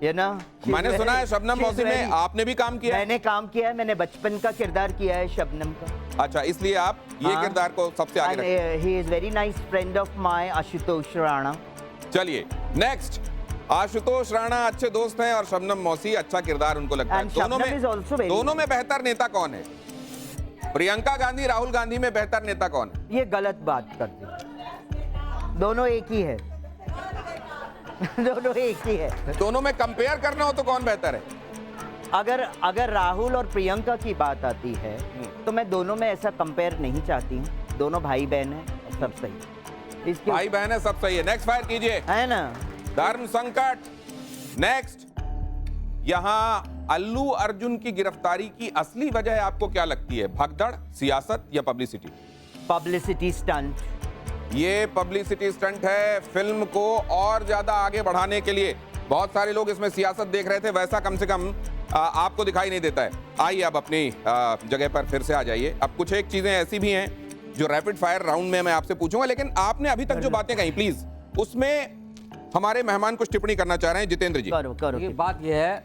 Speaker 2: you know,
Speaker 1: मैंने सुना है शबनम मौसी में आपने भी काम किया है?
Speaker 2: मैंने काम किया है, मैंने बचपन का किरदार किया है शबनम का।
Speaker 1: अच्छा, इसलिए आप ये किरदार को सबसे आगे रखते हैं।
Speaker 2: He is very nice friend of my Ashutosh Rana.
Speaker 1: चलिए नेक्स्ट, आशुतोष राणा अच्छे दोस्त हैं और शबनम मौसी अच्छा किरदार उनको लगता है। दोनों में बेहतर नेता कौन है? प्रियंका गांधी, राहुल गांधी में बेहतर नेता कौन है?
Speaker 2: ये गलत बात करते हैं, दोनों एक ही है। दोनों एक ही है।
Speaker 1: दोनों में कंपेयर करना हो तो कौन बेहतर है?
Speaker 2: अगर राहुल और प्रियंका की बात आती है तो मैं दोनों में ऐसा कंपेयर नहीं चाहती हूँ। दोनों भाई बहन है, सब सही।
Speaker 1: भाई बहन है, सब सही है। नेक्स्ट फायर कीजिए,
Speaker 2: है ना?
Speaker 1: धर्म संकट। नेक्स्ट, यहां अल्लू अर्जुन की गिरफ्तारी की असली वजह आपको क्या लगती है? भगदड़, सियासत या पब्लिसिटी?
Speaker 2: Publicity stunt.
Speaker 1: ये पब्लिसिटी स्टंट है, फिल्म को और ज्यादा आगे बढ़ाने के लिए। बहुत सारे लोग इसमें सियासत देख रहे थे, वैसा कम से कम आपको दिखाई नहीं देता है। आइए अब अपनी जगह पर फिर से आ जाइए। अब कुछ एक चीजें ऐसी भी हैं जो रैपिड फायर राउंड में मैं आपसे पूछूंगा, लेकिन आपने अभी तक जो बातें कही प्लीज उसमें हमारे मेहमान कुछ टिप्पणी करना चाह रहे हैं। जितेंद्र जी,
Speaker 5: करो। ये बात ये है,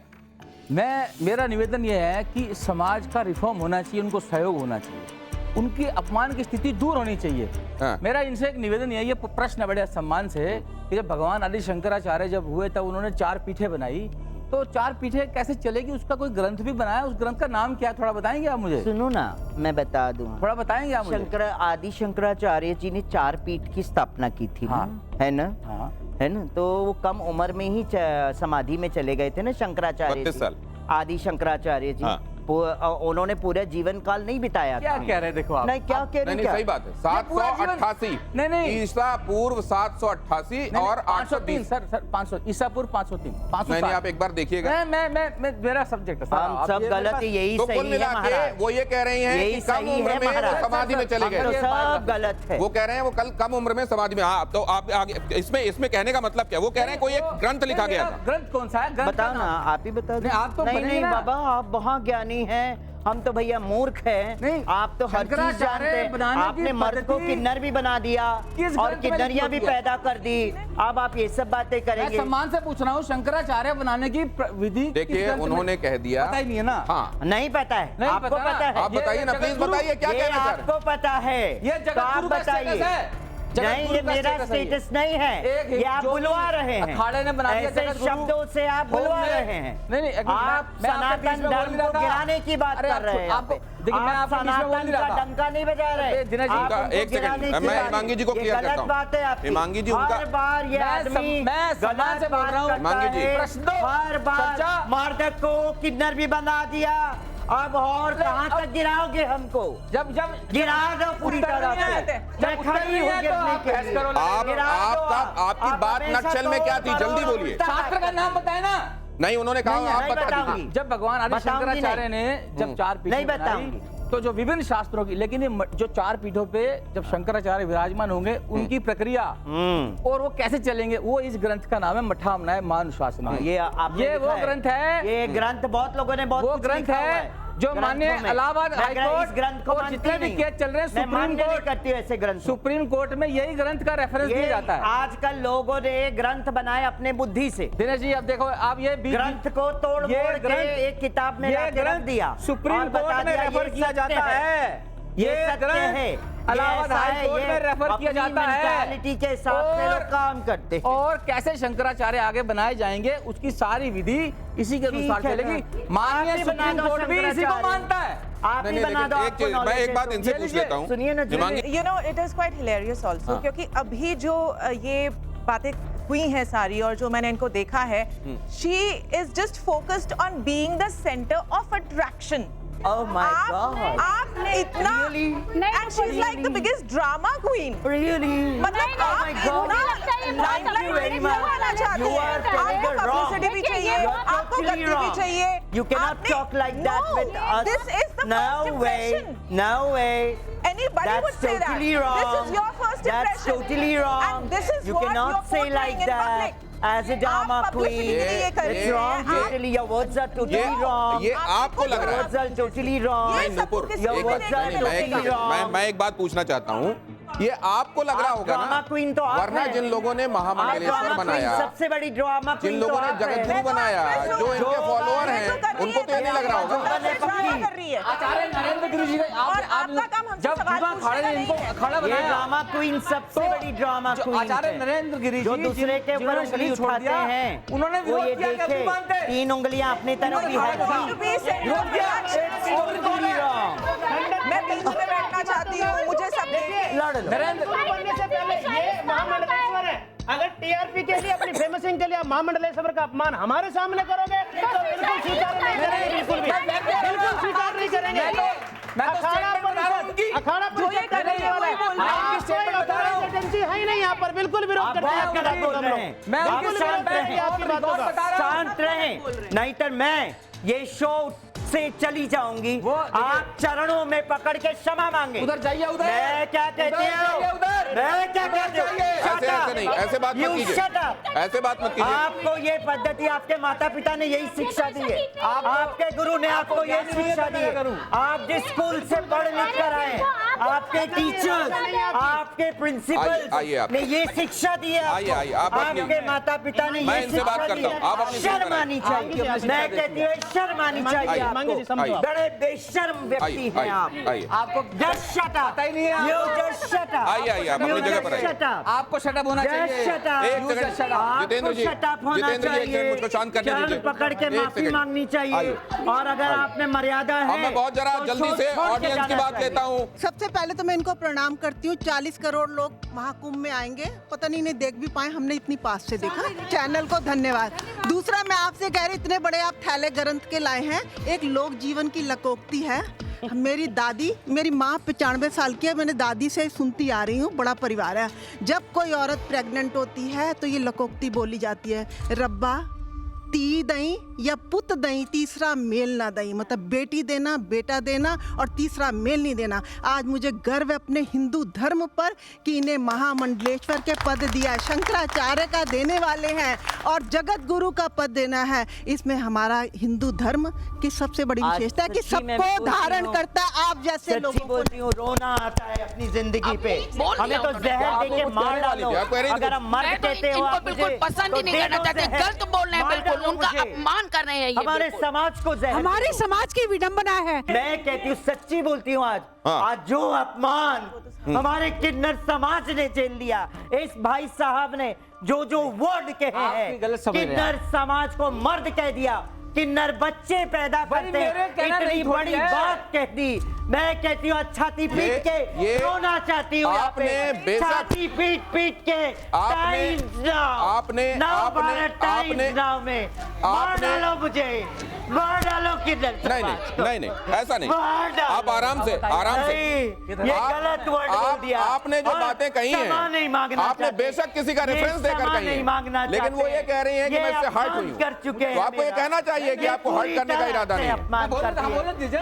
Speaker 5: मेरा निवेदन ये है कि समाज का रिफॉर्म होना चाहिए, उनको सहयोग होना चाहिए, उनकी अपमान की स्थिति दूर होनी चाहिए। मेरा इनसे एक निवेदन ये प्रश्न बड़े सम्मान से कि जब भगवान आदि शंकराचार्य जब हुए तब उन्होंने 4 पीठें बनाई, तो 4 पीठें कैसे चलेगी? उसका कोई ग्रंथ भी बनाया, उस ग्रंथ का नाम क्या है? थोड़ा बताएंगे आप मुझे?
Speaker 2: सुनो ना, मैं बता दूं।
Speaker 5: थोड़ा बताएंगे आप मुझे?
Speaker 2: आदि शंकराचार्य जी ने 4 पीठ की स्थापना की थी।
Speaker 5: हाँ।
Speaker 2: है ना?
Speaker 5: हाँ।
Speaker 2: है ना? तो वो कम उम्र में ही समाधि में चले गए थे ना शंकराचार्य जी।
Speaker 1: 32 साल।
Speaker 2: आदि शंकराचार्य जी।
Speaker 1: हाँ।
Speaker 2: उन्होंने पूरा जीवन काल नहीं बिताया।
Speaker 5: क्या कह रहे? देखो आप
Speaker 2: नहीं, क्या कह रहे?
Speaker 1: नहीं, सही बात है। 788
Speaker 5: नहीं
Speaker 1: ईसा पूर्व 788 और
Speaker 5: 803 सर 500 ईसा पूर्व 503
Speaker 1: नहीं, आप एक बार देखिएगा।
Speaker 5: मैं मेरा सब्जेक्ट है
Speaker 2: हम सब गलत है, यही
Speaker 1: तो
Speaker 2: सही
Speaker 1: कुल मिला
Speaker 2: है।
Speaker 1: के वो ये कह रही हैं कि कम उम्र में वो समाधि में चले गए।
Speaker 2: सब गलत है।
Speaker 1: वो कह रहे हैं वो कल कम उम्र में समाधि में। हाँ, तो आप आगे इसमें कहने का मतलब क्या? वो कह रहे हैं कोई एक ग्रंथ लिखा गया था।
Speaker 5: ग्रंथ कौन सा है?
Speaker 2: बताओ ना, आप ही बता दो।
Speaker 5: आप तो
Speaker 2: नहीं बाबा, आप बहुत ज्ञानी हैं, हम तो भैया मूर्ख हैं। आप तो हर चीज जानते हैं। आपने मर्द को किन्नर भी बना दिया और किन्नरियां भी पैदा कर दी। अब आप ये सब बातें करेंगे?
Speaker 5: सम्मान से पूछ रहा हूँ, शंकराचार्य बनाने की विधि
Speaker 1: देखिए, उन्होंने कह दिया,
Speaker 5: पता ही नहीं है ना।
Speaker 1: हाँ,
Speaker 2: नहीं पता है। आपको पता है?
Speaker 1: आप बताइए ना, प्लीज बताइए क्या कहना चाह रहे हैं?
Speaker 2: आपको पता है?
Speaker 5: ये जगत
Speaker 2: आप बताइए। नहीं, ये मेरा स्टेटस नहीं है, ये आप बुलवा रहे हैं,
Speaker 5: अखाड़े ने बना दिया
Speaker 2: ऐसे
Speaker 5: जगत गुरु।
Speaker 2: शब्दों से आप बुलवा रहे हैं।
Speaker 5: नहीं, एक मिनट,
Speaker 2: आप
Speaker 5: मैं आपके बीच
Speaker 2: सनातन
Speaker 5: में बोल
Speaker 2: धर्म
Speaker 5: नहीं रहा
Speaker 2: को
Speaker 5: था।
Speaker 2: गिराने की बात
Speaker 5: अरे
Speaker 2: कर रहे हैं।
Speaker 5: आपको देखिए, मैं
Speaker 2: आप
Speaker 5: आपके बीच में बोल
Speaker 2: सनातन
Speaker 5: नहीं रहा
Speaker 2: का
Speaker 5: था।
Speaker 2: डंका नहीं बजा रहे।
Speaker 5: दिनेश जी,
Speaker 2: आप
Speaker 1: का
Speaker 2: उनको
Speaker 1: एक सेकंड,
Speaker 2: गिराने की
Speaker 1: मैं
Speaker 2: बात-
Speaker 1: हिमांगी जी को
Speaker 2: ये
Speaker 1: क्लियर
Speaker 2: गलत
Speaker 1: करता हूं।
Speaker 2: बात है आपकी।
Speaker 1: हिमांगी जी, उनका-
Speaker 2: हर बार ये आदमी
Speaker 5: मैं समाज से बोल रहा हूं।
Speaker 1: हिमांगी जी,
Speaker 5: प्रश्न दो।
Speaker 2: हर बार
Speaker 5: चर्चा।
Speaker 2: मर्द को किन्नर भी बना दिया, अब और कहाँ तक गिराओगे हमको?
Speaker 5: जब
Speaker 2: गिरा दो पूरी तरह से। मैं खड़ी हूँ गिरने के लिए।
Speaker 1: आपकी बात नटशेल में क्या थी? जल्दी बोलिए।
Speaker 5: शास्त्र का नाम बताए ना।
Speaker 1: नहीं, उन्होंने कहा
Speaker 2: नहीं,
Speaker 1: आप
Speaker 2: नहीं
Speaker 1: बता
Speaker 2: बताऊंगी।
Speaker 1: दीजिए।
Speaker 5: जब भगवान आदि
Speaker 2: बताऊंगी
Speaker 5: शंकराचार्य
Speaker 2: नहीं।
Speaker 5: ने जब चार पीठें
Speaker 2: नहीं
Speaker 5: बनाई,
Speaker 2: बताऊंगी।
Speaker 5: तो जो विभिन्न शास्त्रों की, लेकिन ये जो चार पीठों पे जब शंकराचार्य विराजमान होंगे, उनकी प्रक्रिया और वो कैसे चलेंगे, वो इस ग्रंथ का नाम है मठामनाय मानुशासना।
Speaker 2: ये आपने
Speaker 5: ये
Speaker 2: लिखा
Speaker 5: वो
Speaker 2: है।
Speaker 5: ग्रंथ है,
Speaker 2: ये ग्रंथ बहुत लोगों ने बहुत
Speaker 5: वो
Speaker 2: कुछ
Speaker 5: ग्रंथ
Speaker 2: लिखा हुआ
Speaker 5: है जो
Speaker 2: ग्रंथों
Speaker 5: माननीय
Speaker 2: में।
Speaker 5: इलाहाबाद
Speaker 2: मैं
Speaker 5: हाई कोर्ट
Speaker 2: इस ग्रंथ को
Speaker 5: और
Speaker 2: मानती
Speaker 5: जितने भी
Speaker 2: नहीं।
Speaker 5: केस चल रहे हैं
Speaker 2: मैं
Speaker 5: सुप्रीम
Speaker 2: मान्य नहीं
Speaker 5: कोर्ट,
Speaker 2: करती हूँ ऐसे ग्रंथ।
Speaker 5: सुप्रीम कोर्ट में यही ग्रंथ का रेफरेंस दिया जाता है।
Speaker 2: आजकल लोगों ने ग्रंथ बनाए अपने बुद्धि से।
Speaker 5: दिनेश जी, अब देखो, आप ये
Speaker 2: ग्रंथ को तोड़
Speaker 5: ये
Speaker 2: मोड़ के
Speaker 5: ग्रंथ-
Speaker 2: एक किताब में
Speaker 5: ये
Speaker 2: लाके रख
Speaker 5: ग्रंथ
Speaker 2: दिया,
Speaker 5: सुप्रीम
Speaker 2: और बता
Speaker 5: कोर्ट में
Speaker 2: दिया
Speaker 5: रेफर
Speaker 2: ये
Speaker 5: किया
Speaker 2: सत्य
Speaker 5: जाता है। ये
Speaker 2: सत्य
Speaker 5: ग्रंथ
Speaker 2: है,
Speaker 5: इलाहाबाद
Speaker 2: ऐसा
Speaker 5: हाई
Speaker 2: है,
Speaker 5: कोर्ट
Speaker 2: ये
Speaker 5: में रेफर किया
Speaker 2: अपनी
Speaker 5: जाता है।
Speaker 2: मेंटालिटी के हिसाब से लोग काम करते हैं।
Speaker 5: और कैसे शंकराचार्य आगे बनाए जाएंगे, उसकी सारी विधि इसी के अनुसार
Speaker 2: ठीक है
Speaker 5: चलेगी।
Speaker 2: ना।
Speaker 5: माननीय
Speaker 2: आप ही बना
Speaker 5: सुप्रीम
Speaker 2: दो
Speaker 5: कोर्ट भी इसी को
Speaker 2: शंकराचार्य।
Speaker 5: मानता है।
Speaker 2: आप
Speaker 1: नहीं,
Speaker 2: ही
Speaker 1: नहीं,
Speaker 2: बना दो,
Speaker 1: लेकिन एक
Speaker 2: आपको
Speaker 1: चीज, मैं
Speaker 2: knowledge
Speaker 1: एक
Speaker 2: है
Speaker 1: बात
Speaker 2: तो।
Speaker 1: इनसे पूछ लेता हूँ।
Speaker 2: सुनिए ना,
Speaker 1: Himangi,
Speaker 7: you know it is quite hilarious also, क्योंकि अभी जो ये बातें हुई हैं सारी और जो मैंने इनको देखा है, she is just focused on being the centre of attraction.
Speaker 2: Oh my God.
Speaker 7: आप इतना and she is like the biggest drama queen.
Speaker 2: Really?
Speaker 7: मतलब आप
Speaker 2: Oh my God.
Speaker 7: इतना
Speaker 2: Thank you very much.
Speaker 7: लगाना चाहते
Speaker 2: You are
Speaker 7: हैं।
Speaker 2: telling
Speaker 7: आपको
Speaker 2: the wrong.
Speaker 7: publicity भी चाहिए,
Speaker 2: You are
Speaker 7: आपको
Speaker 2: totally
Speaker 7: गद्दी भी
Speaker 2: wrong.
Speaker 7: चाहिए।
Speaker 2: You cannot
Speaker 7: आपने-
Speaker 2: talk like that
Speaker 7: No,
Speaker 2: with us.
Speaker 7: This is the
Speaker 2: No
Speaker 7: first
Speaker 2: way.
Speaker 7: impression.
Speaker 2: No way.
Speaker 7: Anybody
Speaker 2: That's
Speaker 7: would say that.
Speaker 2: totally wrong.
Speaker 7: This is your first
Speaker 2: That's
Speaker 7: impression.
Speaker 2: totally wrong.
Speaker 7: And this is
Speaker 2: You
Speaker 7: what
Speaker 2: cannot
Speaker 7: you're
Speaker 2: say
Speaker 7: portraying
Speaker 2: like
Speaker 7: in
Speaker 2: that
Speaker 7: public.
Speaker 2: as a drama
Speaker 7: आप publicity
Speaker 2: queen.
Speaker 7: के लिए ये कर रही
Speaker 2: It's
Speaker 7: हैं।
Speaker 2: wrong.
Speaker 7: आप-
Speaker 2: Totally, your words are totally
Speaker 7: ये-
Speaker 2: wrong.
Speaker 1: ये आपको लग रहा है।
Speaker 2: Words are totally wrong.
Speaker 7: ये
Speaker 1: नहीं,
Speaker 7: सब
Speaker 1: नुपुर,
Speaker 7: किसी
Speaker 1: एक
Speaker 7: को
Speaker 1: बात-
Speaker 7: देखने
Speaker 1: नहीं,
Speaker 7: में
Speaker 1: मैं एक
Speaker 7: लगेगा।
Speaker 1: सेकंड, मैं एक बात पूछना चाहता हूँ। ये आपको लग रहा
Speaker 2: आप
Speaker 1: होगा
Speaker 2: ड्रामा
Speaker 1: ना,
Speaker 2: क्वीन तो आप
Speaker 1: वरना
Speaker 2: हैं।
Speaker 1: जिन लोगों ने
Speaker 2: आप
Speaker 1: महामंडलेश्वर
Speaker 2: ड्रामा क्वीन,
Speaker 1: बनाया,
Speaker 2: सबसे बड़ी ड्रामा
Speaker 1: जिन
Speaker 2: क्वीन
Speaker 1: लोगों
Speaker 2: तो
Speaker 1: ने
Speaker 2: आप
Speaker 1: जगत
Speaker 2: हैं।
Speaker 1: गुरु बनाया, जो इनके फॉलोअर हैं, उनको तो ये नहीं लग रहा होगा।
Speaker 7: कर रही है।
Speaker 5: आचार्य नरेंद्र गिरी जी,
Speaker 7: और आपका काम हमसे
Speaker 5: जब
Speaker 7: सवाल
Speaker 5: जुमा
Speaker 7: पूछने
Speaker 5: खाड़े
Speaker 7: का
Speaker 5: ने
Speaker 7: नहीं
Speaker 5: इनको
Speaker 7: है।
Speaker 5: अखाड़ा
Speaker 2: ये
Speaker 5: बनाया,
Speaker 2: ड्रामा क्वीन सबसे बड़ी ड्रामा
Speaker 5: जो
Speaker 2: क्वीन
Speaker 5: आचार्य
Speaker 2: है।
Speaker 5: नरेंद्र गिरी
Speaker 2: जो
Speaker 5: जी,
Speaker 2: दूसरे के ऊपर
Speaker 5: जिन्होंने
Speaker 2: उंगली
Speaker 5: शरीर छोड़
Speaker 2: उठाते
Speaker 5: दिया,
Speaker 2: हैं,
Speaker 5: उन्होंने
Speaker 2: वो ये
Speaker 5: विरोध किया कि आप नहीं मानते।
Speaker 2: देखे 3 उंगलियां अपनी तरफ की है
Speaker 7: To be center
Speaker 5: विरोध
Speaker 7: of
Speaker 5: किया।
Speaker 7: attraction.
Speaker 5: और
Speaker 2: Totally wrong.
Speaker 7: मैं बीच में बैठना चाहती हूँ, मुझे सब
Speaker 2: लड़ लो।
Speaker 5: नरेंद्र
Speaker 3: बनने से पहले ये महामंडलेश्वर है। अगर टीआरपी के लिए, अपनी फेमसिंग के लिए आप महामंडलेश्वर का अपमान हमारे सामने करोगे तो बिल्कुल स्वीकार नहीं करेंगे, बिल्कुल भी बिल्कुल स्वीकार नहीं करेंगे।
Speaker 5: मैं तो
Speaker 3: अखाड़ा
Speaker 5: statement बता रहा हूं उनकी।
Speaker 3: अखाड़ा
Speaker 5: जो ये कर रही है,
Speaker 3: वाला
Speaker 5: वही बोल रही है।
Speaker 3: आप
Speaker 5: उनकी statement बता रहा हूं।
Speaker 3: एजेंसी है ही नहीं यहाँ पर, बिल्कुल विरोध
Speaker 2: आप
Speaker 3: करते हैं
Speaker 2: बहुत
Speaker 3: आपकी
Speaker 2: गलत
Speaker 3: बातों
Speaker 2: बोल
Speaker 3: का।
Speaker 2: रहे हैं।
Speaker 5: मैं
Speaker 2: आप
Speaker 5: उनके
Speaker 2: शांत
Speaker 5: साथ बैठ
Speaker 2: रहें।
Speaker 5: के आपकी बातों का बता रहा हूं।
Speaker 2: शांत रहें, नहीं तो मैं ये शो से चली जाऊंगी।
Speaker 5: वो
Speaker 2: आप चरणों में पकड़ के क्षमा मांगे।
Speaker 5: उधर जाइए, उधर।
Speaker 2: मैं क्या कहती
Speaker 5: उधर जाइए,
Speaker 2: हूँ,
Speaker 5: उधर।
Speaker 2: मैं क्या
Speaker 5: उधर
Speaker 2: कहती हूँ,
Speaker 5: जाइए।
Speaker 2: Shut
Speaker 1: ऐसे
Speaker 2: up.
Speaker 1: नहीं, ऐसे बात मत
Speaker 2: You
Speaker 1: कीजिए।
Speaker 2: shut up.
Speaker 1: ऐसे बात मत कीजिए।
Speaker 2: आपको ये पद्धति आपके माता पिता ने यही शिक्षा दी है। आपके गुरु ने आपको ये शिक्षा दी है। आप जिस स्कूल से पढ़ लिख कर आए, आपके टीचर्स, आपके प्रिंसिपल
Speaker 1: आइए आप।
Speaker 2: ने ये शिक्षा दी है
Speaker 1: आइए, आइए, आप अपनी-
Speaker 2: आपके माता पिता ने
Speaker 1: मैं
Speaker 2: ये
Speaker 1: इनसे बात
Speaker 2: शिक्षा दी
Speaker 1: करता हूं, आप
Speaker 2: है।
Speaker 1: अपनी
Speaker 2: शर्म
Speaker 1: बात
Speaker 2: आनी
Speaker 1: करें।
Speaker 2: चाहिए। मैं कहती हूँ शर्म आनी चाहिए
Speaker 3: मांगे जी,
Speaker 2: आपको।
Speaker 3: समझो आप।
Speaker 2: बड़े बेशर्म व्यक्ति
Speaker 1: आइए,
Speaker 2: हैं आप।
Speaker 1: आइए।
Speaker 5: आपको
Speaker 2: Just shut up.
Speaker 5: पता ही नहीं है
Speaker 2: You
Speaker 5: आपको।
Speaker 2: just shut up.
Speaker 1: आइए, आइए, आप अपनी
Speaker 2: You
Speaker 1: जगह
Speaker 2: just
Speaker 1: पर आइए।
Speaker 2: shut up.
Speaker 5: आपको शटअप होना
Speaker 2: Just
Speaker 5: चाहिए।
Speaker 2: shut up.
Speaker 1: एक
Speaker 5: You just
Speaker 1: second,
Speaker 5: shut up.
Speaker 2: आपको
Speaker 1: जितेंद्र जी,
Speaker 2: shut up होना
Speaker 1: जितेंद्र जी, एक
Speaker 2: चाहिए।
Speaker 1: सेकंड, मुझको शांत करने
Speaker 2: चरण
Speaker 1: दीजिए।
Speaker 2: पकड़ के
Speaker 1: एक
Speaker 2: माफी
Speaker 1: सेकंड।
Speaker 2: मांगनी चाहिए।
Speaker 1: आइए।
Speaker 2: और अगर आप में मर्यादा है
Speaker 1: अब मैं बहुत जरा
Speaker 2: तो
Speaker 1: जल्दी से
Speaker 2: छोड़ के
Speaker 1: ऑडियंस की
Speaker 2: जाना
Speaker 1: बात
Speaker 2: चाहिए।
Speaker 1: लेता हूँ।
Speaker 8: सबसे पहले तो मैं इनको प्रणाम करती हूँ। 40 करोड़ लोग महाकुंभ में आएंगे, पता नहीं इन्हें देख भी पाए, हमने इतनी पास से देखा। चैनल को धन्यवाद। दूसरा, मैं आपसे कह रही, इतने बड़े आप थैले ग्रंथ के लाए हैं, एक लोक जीवन की लकोक्ति है। मेरी दादी, मेरी माँ 95 साल की है, मैंने दादी से सुनती आ रही हूँ, बड़ा परिवार है। जब कोई औरत प्रेग्नेंट होती है तो ये लकोक्ति बोली जाती है, रब्बा ती दई या पुत दई, तीसरा मेल ना दई, मतलब बेटी देना, बेटा देना और तीसरा मेल नहीं देना। आज मुझे गर्व है अपने हिंदू धर्म पर कि इन्हें महामंडलेश्वर के पद दिया है, शंकराचार्य का देने वाले हैं और जगत गुरु का पद देना है। इसमें हमारा हिंदू धर्म की सबसे बड़ी
Speaker 2: आज
Speaker 8: विशेषता है कि
Speaker 2: सच्ची मैं
Speaker 8: सबको
Speaker 2: बोलती
Speaker 8: धारण
Speaker 2: हूँ,
Speaker 8: करता है, आप जैसे
Speaker 2: सच्ची
Speaker 8: लोगों को।
Speaker 2: बोलती हूँ, रोना आता है अपनी जिंदगी पे।
Speaker 9: बोल
Speaker 2: हमें
Speaker 9: दिया
Speaker 2: तो
Speaker 9: उन्होंने।
Speaker 2: जहर दे के
Speaker 1: आपको
Speaker 2: मार
Speaker 1: कुछ कहने वाली
Speaker 2: डालो।
Speaker 1: थी, आप कह रही थी
Speaker 2: अगर
Speaker 1: कुछ।
Speaker 2: हम मर
Speaker 9: मैं तो
Speaker 2: कहते हो
Speaker 9: इनको
Speaker 2: आप
Speaker 9: बिल्कुल
Speaker 2: मुझे,
Speaker 9: पसंद ही
Speaker 2: तो
Speaker 9: नहीं करना
Speaker 2: दे दो
Speaker 9: चाहते,
Speaker 2: जहर।
Speaker 9: गलत बोल रहे हैं,
Speaker 2: मार
Speaker 9: बिल्कुल
Speaker 2: डालो
Speaker 9: उनका
Speaker 2: मुझे।
Speaker 9: अपमान कर रहे हैं ये
Speaker 2: हमारे
Speaker 9: बिल्कुल।
Speaker 2: समाज को जहर
Speaker 8: हमारे
Speaker 2: दे दो।
Speaker 8: समाज की विडंबना है।
Speaker 2: मैं कहती हूँ, सच्ची बोलती हूँ आज।
Speaker 1: हाँ।
Speaker 2: आज जो अपमान हमारे किन्नर समाज ने झेल लिया। इस भाई साहब ने जो वर्ड कहे हैं, किन्नर समाज को मर्द कह दिया, किन्नर बच्चे पैदा करते हैं, इतनी बड़ी बात कह दी। मैं कहती हूँ छाती पीट के रोना चाहती हूँ, छाती पीट पीट के
Speaker 1: आपने
Speaker 2: मार डालो मुझे, मार डालो किन्नर।
Speaker 1: नहीं ऐसा नहीं, आप आराम से
Speaker 2: ये गलत वर्ड बोल दिया।
Speaker 1: आपने जो बातें कही हैं, आपने बेशक किसी का रेफरेंस देकर कही है, लेकिन वो ये कह रही है कि मैं इससे हर्ट हुई हूँ।
Speaker 2: कर चुके हैं,
Speaker 1: तो आपको ये कहना चाहिए कि आपको हर्ट करने का इरादा नहीं है।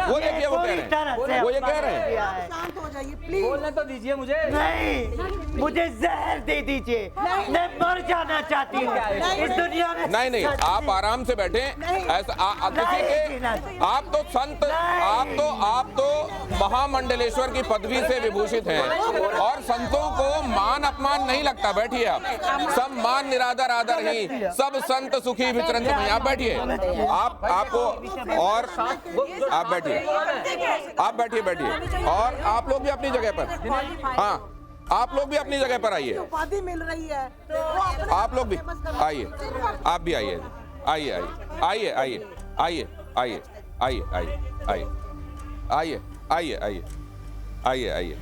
Speaker 1: वो देखिए वो कह रहे हैं, वो ये कह रहे हैं।
Speaker 8: शांत हो जाइए प्लीज।
Speaker 5: बोलने तो दीजिए मुझे।
Speaker 2: नहीं, मुझे जहर दे दीजिए, मैं मर जाना चाहती हूँ इस दुनिया में।
Speaker 1: नहीं आप आराम से बैठे। ऐसा किसी के आप तो संत, आप तो महामंडलेश्वर की पदवी से विभूषित हैं और संतों को मान अपमान नहीं लगता। बैठिए आप। सब मान निरादर आदर ही, सब संत सुखी विचरंत में। आप बैठिए, आपको और आप बैठिए और आप लोग भी अपनी जगह पर। हाँ, आप लोग भी अपनी जगह पर आइए।
Speaker 8: उपाधि मिल रही है,
Speaker 1: आप लोग भी आइए, आप भी आइए, आइए आइए आइए आइए आइए आइए आइए आइए आइए आइए आइए आइए।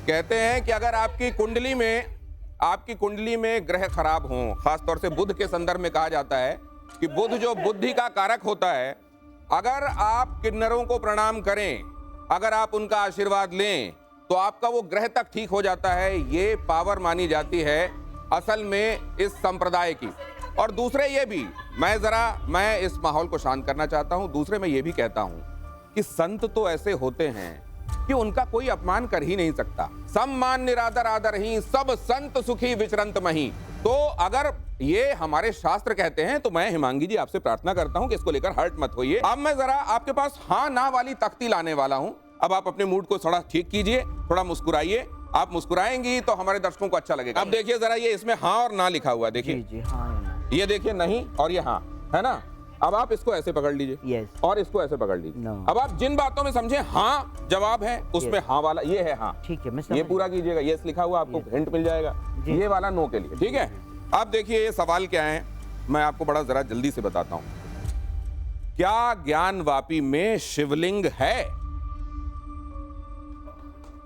Speaker 1: कहते हैं कि अगर आपकी कुंडली में ग्रह खराब हों, खासतौर से बुध के संदर्भ में कहा जाता है कि बुध जो बुद्धि का कारक होता है, अगर आप किन्नरों को प्रणाम करें, अगर आप उनका आशीर्वाद लें, तो आपका वो ग्रह तक ठीक हो जाता है। ये पावर मानी जाती है असल में इस संप्रदाय की। और दूसरे ये भी, मैं इस माहौल को शांत करना चाहता हूं। दूसरे मैं ये भी कहता हूं कि संत तो ऐसे होते हैं कि उनका कोई अपमान कर ही नहीं सकता। सम्मान निरादर आदर ही, सब संत सुखी विचरंत मही। तो अगर ये हमारे शास्त्र कहते हैं, तो मैं हिमांगी जी आपसे प्रार्थना करता हूं कि इसको लेकर हर्ट मत होइए। अब मैं जरा आपके पास हाँ ना वाली तख्ती लाने वाला हूं। अब आप अपने मूड को थोड़ा ठीक कीजिए, थोड़ा मुस्कुराइए। आप मुस्कुराएंगी तो हमारे दर्शकों को अच्छा लगेगा। अब देखिए जरा, ये इसमें हाँ और ना लिखा हुआ, देखिए ये देखिए नहीं और ये हाँ है ना। अब आप इसको ऐसे पकड़ लीजिए और इसको ऐसे पकड़ लीजिए। अब आप जिन बातों में समझे हाँ जवाब है, उसमें हाँ वाला ये है हाँ, ठीक है, ये पूरा कीजिएगा। ये लिखा हुआ आपको हिंट मिल जाएगा, ये वाला नो के लिए, ठीक है। अब देखिए ये सवाल क्या है, मैं आपको बड़ा जरा जल्दी से बताता हूं। क्या ज्ञानवापी में शिवलिंग है?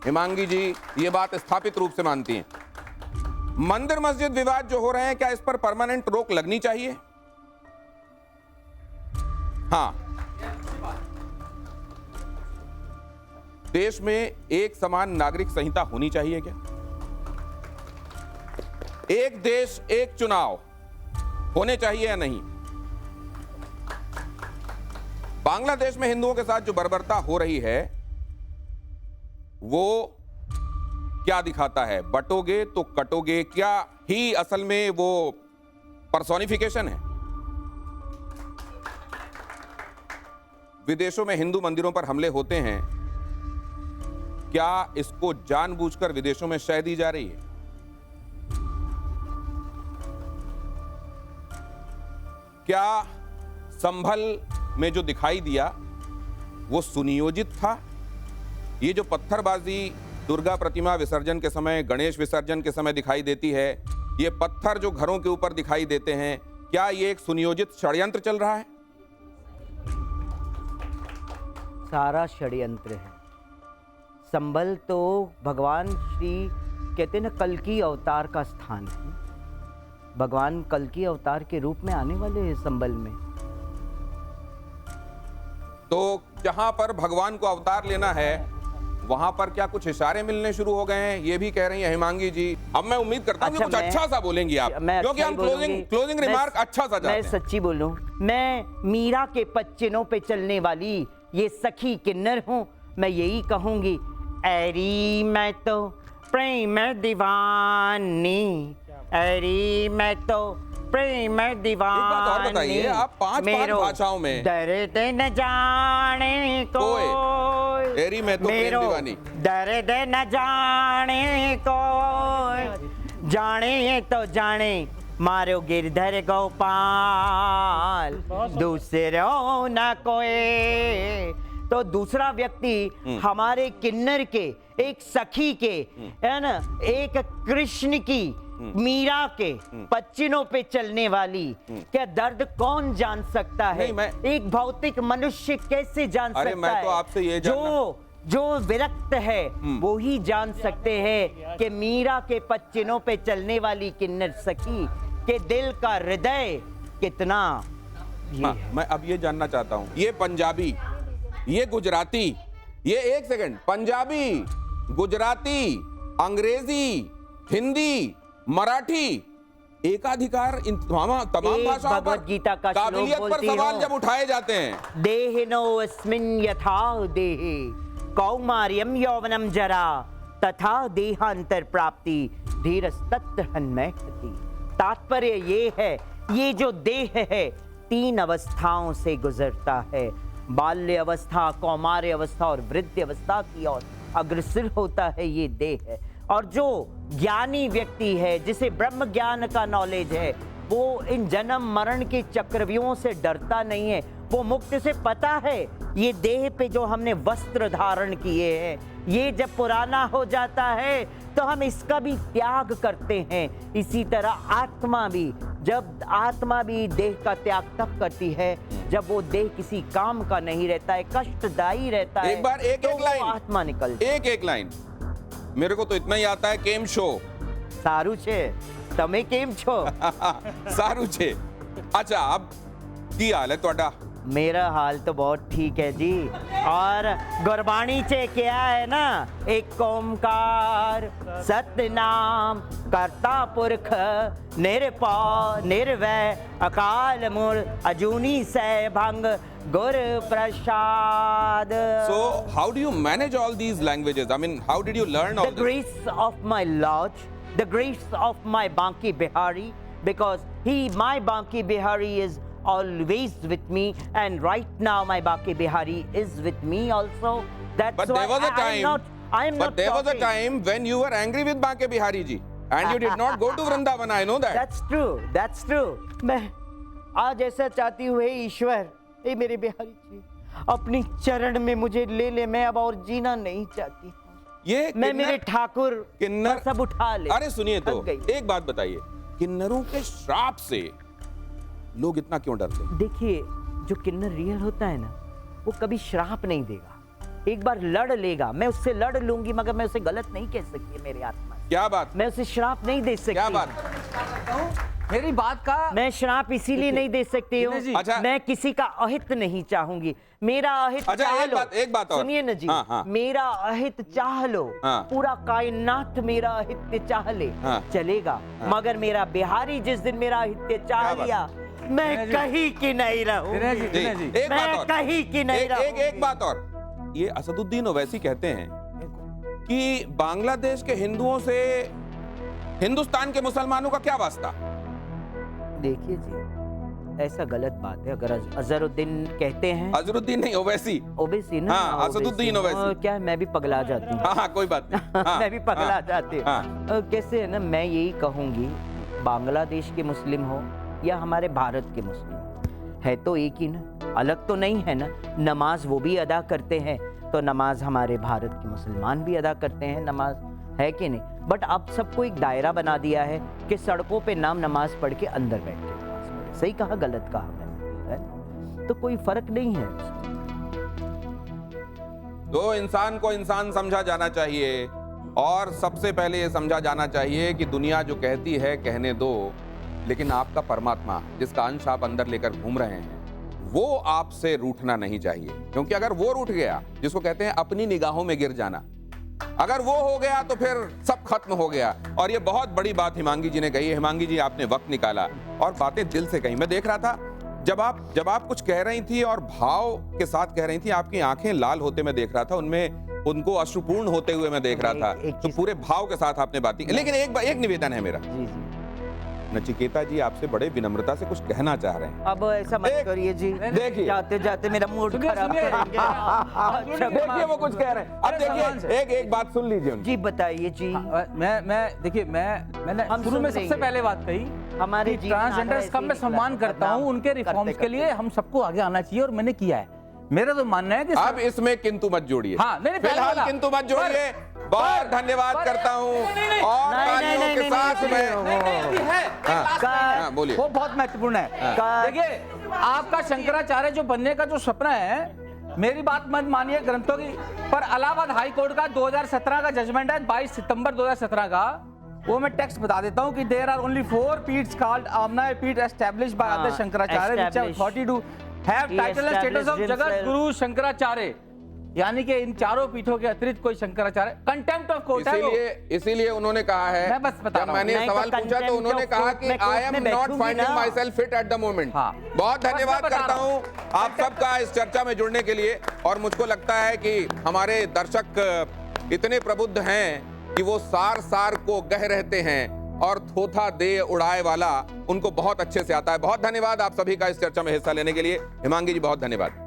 Speaker 1: हिमांगी जी ये बात स्थापित रूप से मानती हैं। मंदिर मस्जिद विवाद जो हो रहे हैं, क्या इस पर परमानेंट रोक लगनी चाहिए? हाँ। देश में एक समान नागरिक संहिता होनी चाहिए क्या? एक देश एक चुनाव होने चाहिए या नहीं? बांग्लादेश में हिंदुओं के साथ जो बर्बरता हो रही है वो क्या दिखाता है? बटोगे तो कटोगे, क्या ही असल में वो पर्सोनिफिकेशन है? विदेशों में हिंदू मंदिरों पर हमले होते हैं, क्या इसको जानबूझकर विदेशों में शय दी जा रही है? क्या संभल में जो दिखाई दिया वो सुनियोजित था? ये जो पत्थरबाजी दुर्गा प्रतिमा विसर्जन के समय, गणेश विसर्जन के समय दिखाई देती है, ये पत्थर जो घरों के ऊपर दिखाई देते हैं, क्या ये एक सुनियोजित षड्यंत्र चल रहा है?
Speaker 2: सारा षड्यंत्र है। संभल तो भगवान श्री कहते हैं ना कल्कि अवतार का स्थान है। भगवान कल्कि अवतार के रूप में आने वाले हैं संभल में।
Speaker 1: तो जहां पर भगवान को अवतार लेना है, वहां पर क्या कुछ इशारे मिलने शुरू हो गए हैं? ये भी कह रही हैं हिमांगी जी। अब मैं उम्मीद करता हूं कि कुछ अच्छा सा बोलेंगी आप, क्योंकि हम क्लोजिंग रिमार्क अच्छा सा चाहते हैं।
Speaker 2: मैं सच्ची बोलूं, मैं मीरा के पच्चनों पे चलने वाली ये सखी किन्नर हूं। मैं यही कहूंगी, ऐरी मैं तो प्रेम दीवानी, ऐरी मैं तो प्रेम दीवानी।
Speaker 1: बताइए आप 5 भाषाओं में।
Speaker 2: दर्द न जाने को,
Speaker 1: ऐरी मैं तो प्रेम दीवानी,
Speaker 2: दर्द न जाने को, जाने तो जाने मारो गिरधर गोपाल, दूसरों न कोई। तो दूसरा व्यक्ति हमारे किन्नर के, एक सखी के, है ना, एक कृष्ण की, मीरा के पच्चीनों पे चलने वाली क्या दर्द कौन जान सकता है? एक भौतिक मनुष्य कैसे जान सकता
Speaker 1: मैं
Speaker 2: है?
Speaker 1: तो आपसे ये
Speaker 2: जो विरक्त है वो ही जान सकते हैं कि मीरा के पच्चीनों पे चलने वाली किन्नर सखी के दिल का हृदय कितना
Speaker 1: मैं अब ये जानना चाहता हूं, ये पंजाबी, ये गुजराती, ये एक सेकंड, पंजाबी, गुजराती, अंग्रेजी, हिंदी, मराठी, एकाधिकार इन तमाम भाषाओं पर
Speaker 2: गीता का
Speaker 1: काबिलियत पर सवाल जब उठाए जाते हैं,
Speaker 2: देहिनो अस्मिन् यथा देहे कौमार्यम यौवनम जरा तथा देहांतर प्राप्ति धीरस्तत्र हन्मयति। तात्पर्य ये है, ये जो देह है 3 अवस्थाओं से गुजरता है, बाल्य अवस्था, कौमार्य अवस्था और वृद्ध अवस्था की ओर अग्रसर होता है ये देह है। और जो ज्ञानी व्यक्ति है, जिसे ब्रह्म ज्ञान का नॉलेज है, वो इन जन्म मरण के चक्रव्यूहों से डरता नहीं है। वो मुक्त से पता है ये देह पे जो हमने वस्त्र धारण किए हैं, ये जब पुराना हो जाता है तो हम इसका भी त्याग करते हैं। इसी तरह आत्मा भी, जब आत्मा भी देह का त्याग तब करती है जब वो देह किसी काम का नहीं रहता है, कष्टदायी रहता है।
Speaker 1: एक बार एक लाइन
Speaker 2: आत्मा निकल,
Speaker 1: एक लाइन मेरे को तो इतना ही आता है, केम शो
Speaker 2: सारू छे तमे केम छो?
Speaker 1: सारू छे। अच्छा, अब की हाल है ਤੁਹਾਡਾ?
Speaker 2: मेरा हाल तो बहुत ठीक है जी। और गुरबाणी चे क्या है ना, एक ओंकार सतनाम करता पुरख निरपौ निर्वै अकाल मूर्त अजूनी सैभंग गुर प्रसाद।
Speaker 1: So how do you manage all these languages? I mean, how did you learn all
Speaker 2: The grace of my Lord, the grace of my Banki Bihari, because my Banki Bihari is always with me, and right now my Banki Bihari is with me also. That's
Speaker 1: But
Speaker 2: why
Speaker 1: there was a time.
Speaker 2: I'm not
Speaker 1: there was a
Speaker 2: talking.
Speaker 1: time when you were angry with Banke Bihari ji, and you did not go to Vrindavan. I know that.
Speaker 2: That's true. That's true. मैं आज ऐसा चाहती हूँ, हे ईश्वर, हे मेरे बिहारी जी, अपनी चरण में मुझे ले ले, मैं अब और जीना नहीं चाहती।
Speaker 1: ये
Speaker 2: मैं मेरे ठाकुर
Speaker 1: किन्नर
Speaker 2: सब उठा ले।
Speaker 1: अरे सुनिए तो,
Speaker 2: थक गई।
Speaker 1: एक बात बताइए, किन्नरों के श्राप से लोग इतना क्यों डरते हैं?
Speaker 2: देखिए, जो किन्नर रियल होता है ना, वो कभी श्राप नहीं देगा। एक बार लड़ लेगा, मैं उससे लड़ लूंगी, मगर मैं उसे गलत नहीं कह सकती। मेरी आत्मा,
Speaker 1: क्या बात?
Speaker 2: मैं उसे श्राप नहीं दे सकती।
Speaker 1: क्या बात?
Speaker 5: मेरी बात का
Speaker 2: मैं श्राप इसीलिए नहीं दे सकती हूँ,
Speaker 1: अच्छा।
Speaker 2: मैं किसी का अहित नहीं चाहूंगी। मेरा अहित
Speaker 1: अच्छा,
Speaker 2: चाह लो।
Speaker 1: एक बात और
Speaker 2: सुनिए ना जी,
Speaker 1: हाँ।
Speaker 2: मेरा अहित चाह लो, पूरा कायनात मेरा अहित चाह ले, चलेगा। मगर मेरा बिहारी जिस दिन मेरा अहित चाह लिया, मैं कहीं की नहीं रहूं। मैं कहीं की नहीं रहूं।
Speaker 1: एक बात और, ये असदुद्दीन ओवैसी कहते हैं कि बांग्लादेश के हिंदुओं से हिंदुस्तान के मुसलमानों का क्या वास्ता?
Speaker 2: देखिए जी, ऐसा गलत बात है। अगर अजहरुद्दीन कहते हैं,
Speaker 1: अजहरुद्दीन नहीं, ओवैसी।
Speaker 2: ओवैसी ना,
Speaker 1: हाँ, असदुद्दीन ओवैसी।
Speaker 2: क्या मैं भी पगला जाती हूँ।
Speaker 1: हाँ, कोई बात नहीं।
Speaker 2: मैं भी पगला जाती हूँ। कैसे है ना, मैं यही कहूंगी, बांग्लादेश के मुस्लिम हो या हमारे भारत के मुस्लिम, है तो एक ही ना, अलग तो नहीं है ना। नमाज वो भी अदा करते हैं, तो नमाज हमारे भारत के मुसलमान भी अदा करते हैं, नमाज है कि नहीं। बट अब सबको एक दायरा बना दिया है कि सड़कों पे नाम नमाज पढ़ के अंदर बैठ के नमाज पढ़े। सही कहा, गलत कहा मैंने? तो कोई फर्क नहीं है।
Speaker 1: तो इंसान को इंसान समझा जाना चाहिए, और सबसे पहले ये समझा जाना चाहिए कि दुनिया जो कहती है कहने दो, लेकिन आपका परमात्मा जिसका अंश आप अंदर लेकर घूम रहे हैं, वो आपसे रूठना नहीं चाहिए। क्योंकि अगर वो रूठ गया, जिसको कहते हैं अपनी निगाहों में गिर जाना, अगर वो हो गया तो फिर सब खत्म हो गया। और ये बहुत बड़ी बात हिमांगी जी ने कही है। हिमांगी जी, आपने वक्त निकाला और बातें दिल से कही। मैं देख रहा था जब आप कुछ कह रही थी और भाव के साथ कह रही थी, आपकी आंखें लाल होते मैं देख रहा था, उनमें उनको अश्रुपूर्ण होते हुए मैं देख रहा था। तो पूरे भाव के साथ आपने बातें। लेकिन एक निवेदन है मेरा, नचिकेता जी आपसे बड़े विनम्रता से कुछ कहना चाह रहे हैं।
Speaker 2: अब ऐसा मत करिए जी,
Speaker 1: देखिए
Speaker 2: जाते जाते मेरा मूड खराब करेंगे।
Speaker 1: देखिए वो कुछ कह रहे हैं। अब देखिए एक बात सुन लीजिए उनकी।
Speaker 2: जी बताइए जी।
Speaker 5: मैंने शुरू में सबसे पहले बात कही,
Speaker 2: हमारे
Speaker 5: ट्रांसजेंडर्स का मैं सम्मान करता हूँ, उनके रिफॉर्म्स के लिए हम सबको आगे आना चाहिए, और मैंने किया है। मेरा तो मानना है कि
Speaker 1: अब इसमें किंतु मत जोड़िए।
Speaker 5: हाँ, नहीं, पहले
Speaker 1: फिलहाल
Speaker 5: बोला।
Speaker 1: किंतु मत जोड़िए। बहुत धन्यवाद करता हूँ और तालियों के साथ में हाँ, बोलिए।
Speaker 5: वो बहुत महत्वपूर्ण है। देखिए, आपका शंकराचार्य जो बनने का जो सपना है, मेरी बात मत मानिए ग्रंथों की, पर इलाहाबाद हाई कोर्ट का 2017 का जजमेंट है, 22 सितंबर 2017 का, वो मैं टेक्स्ट बता देता हूँ कि देयर आर ओनली 4 पीठ्स कॉल्ड आमना पीठ established by other Shankaracharya which have authority to have title and status of Jagat Guru Shankaracharya, यानी कि इन चारों पीठों के अतिरिक्त कोई शंकराचार्य कंटेम्प्ट ऑफ कोर्ट है।
Speaker 1: इसीलिए उन्होंने कहा है,
Speaker 5: मैं बस बता
Speaker 1: जब
Speaker 5: रहा हूं।
Speaker 1: मैंने सवाल पूछा तो उन्होंने कहा कि I am not finding my self fit at the moment. बहुत धन्यवाद करता हूं आप सबका इस चर्चा में जुड़ने के लिए। और मुझको लगता है कि हमारे दर्शक इतने प्रबुद्ध हैं कि वो सार सार को गह रहते हैं और थोथा दे उड़ाए वाला उनको बहुत अच्छे से आता है। बहुत धन्यवाद आप सभी का इस चर्चा में हिस्सा लेने के लिए। हिमांगी जी, बहुत धन्यवाद।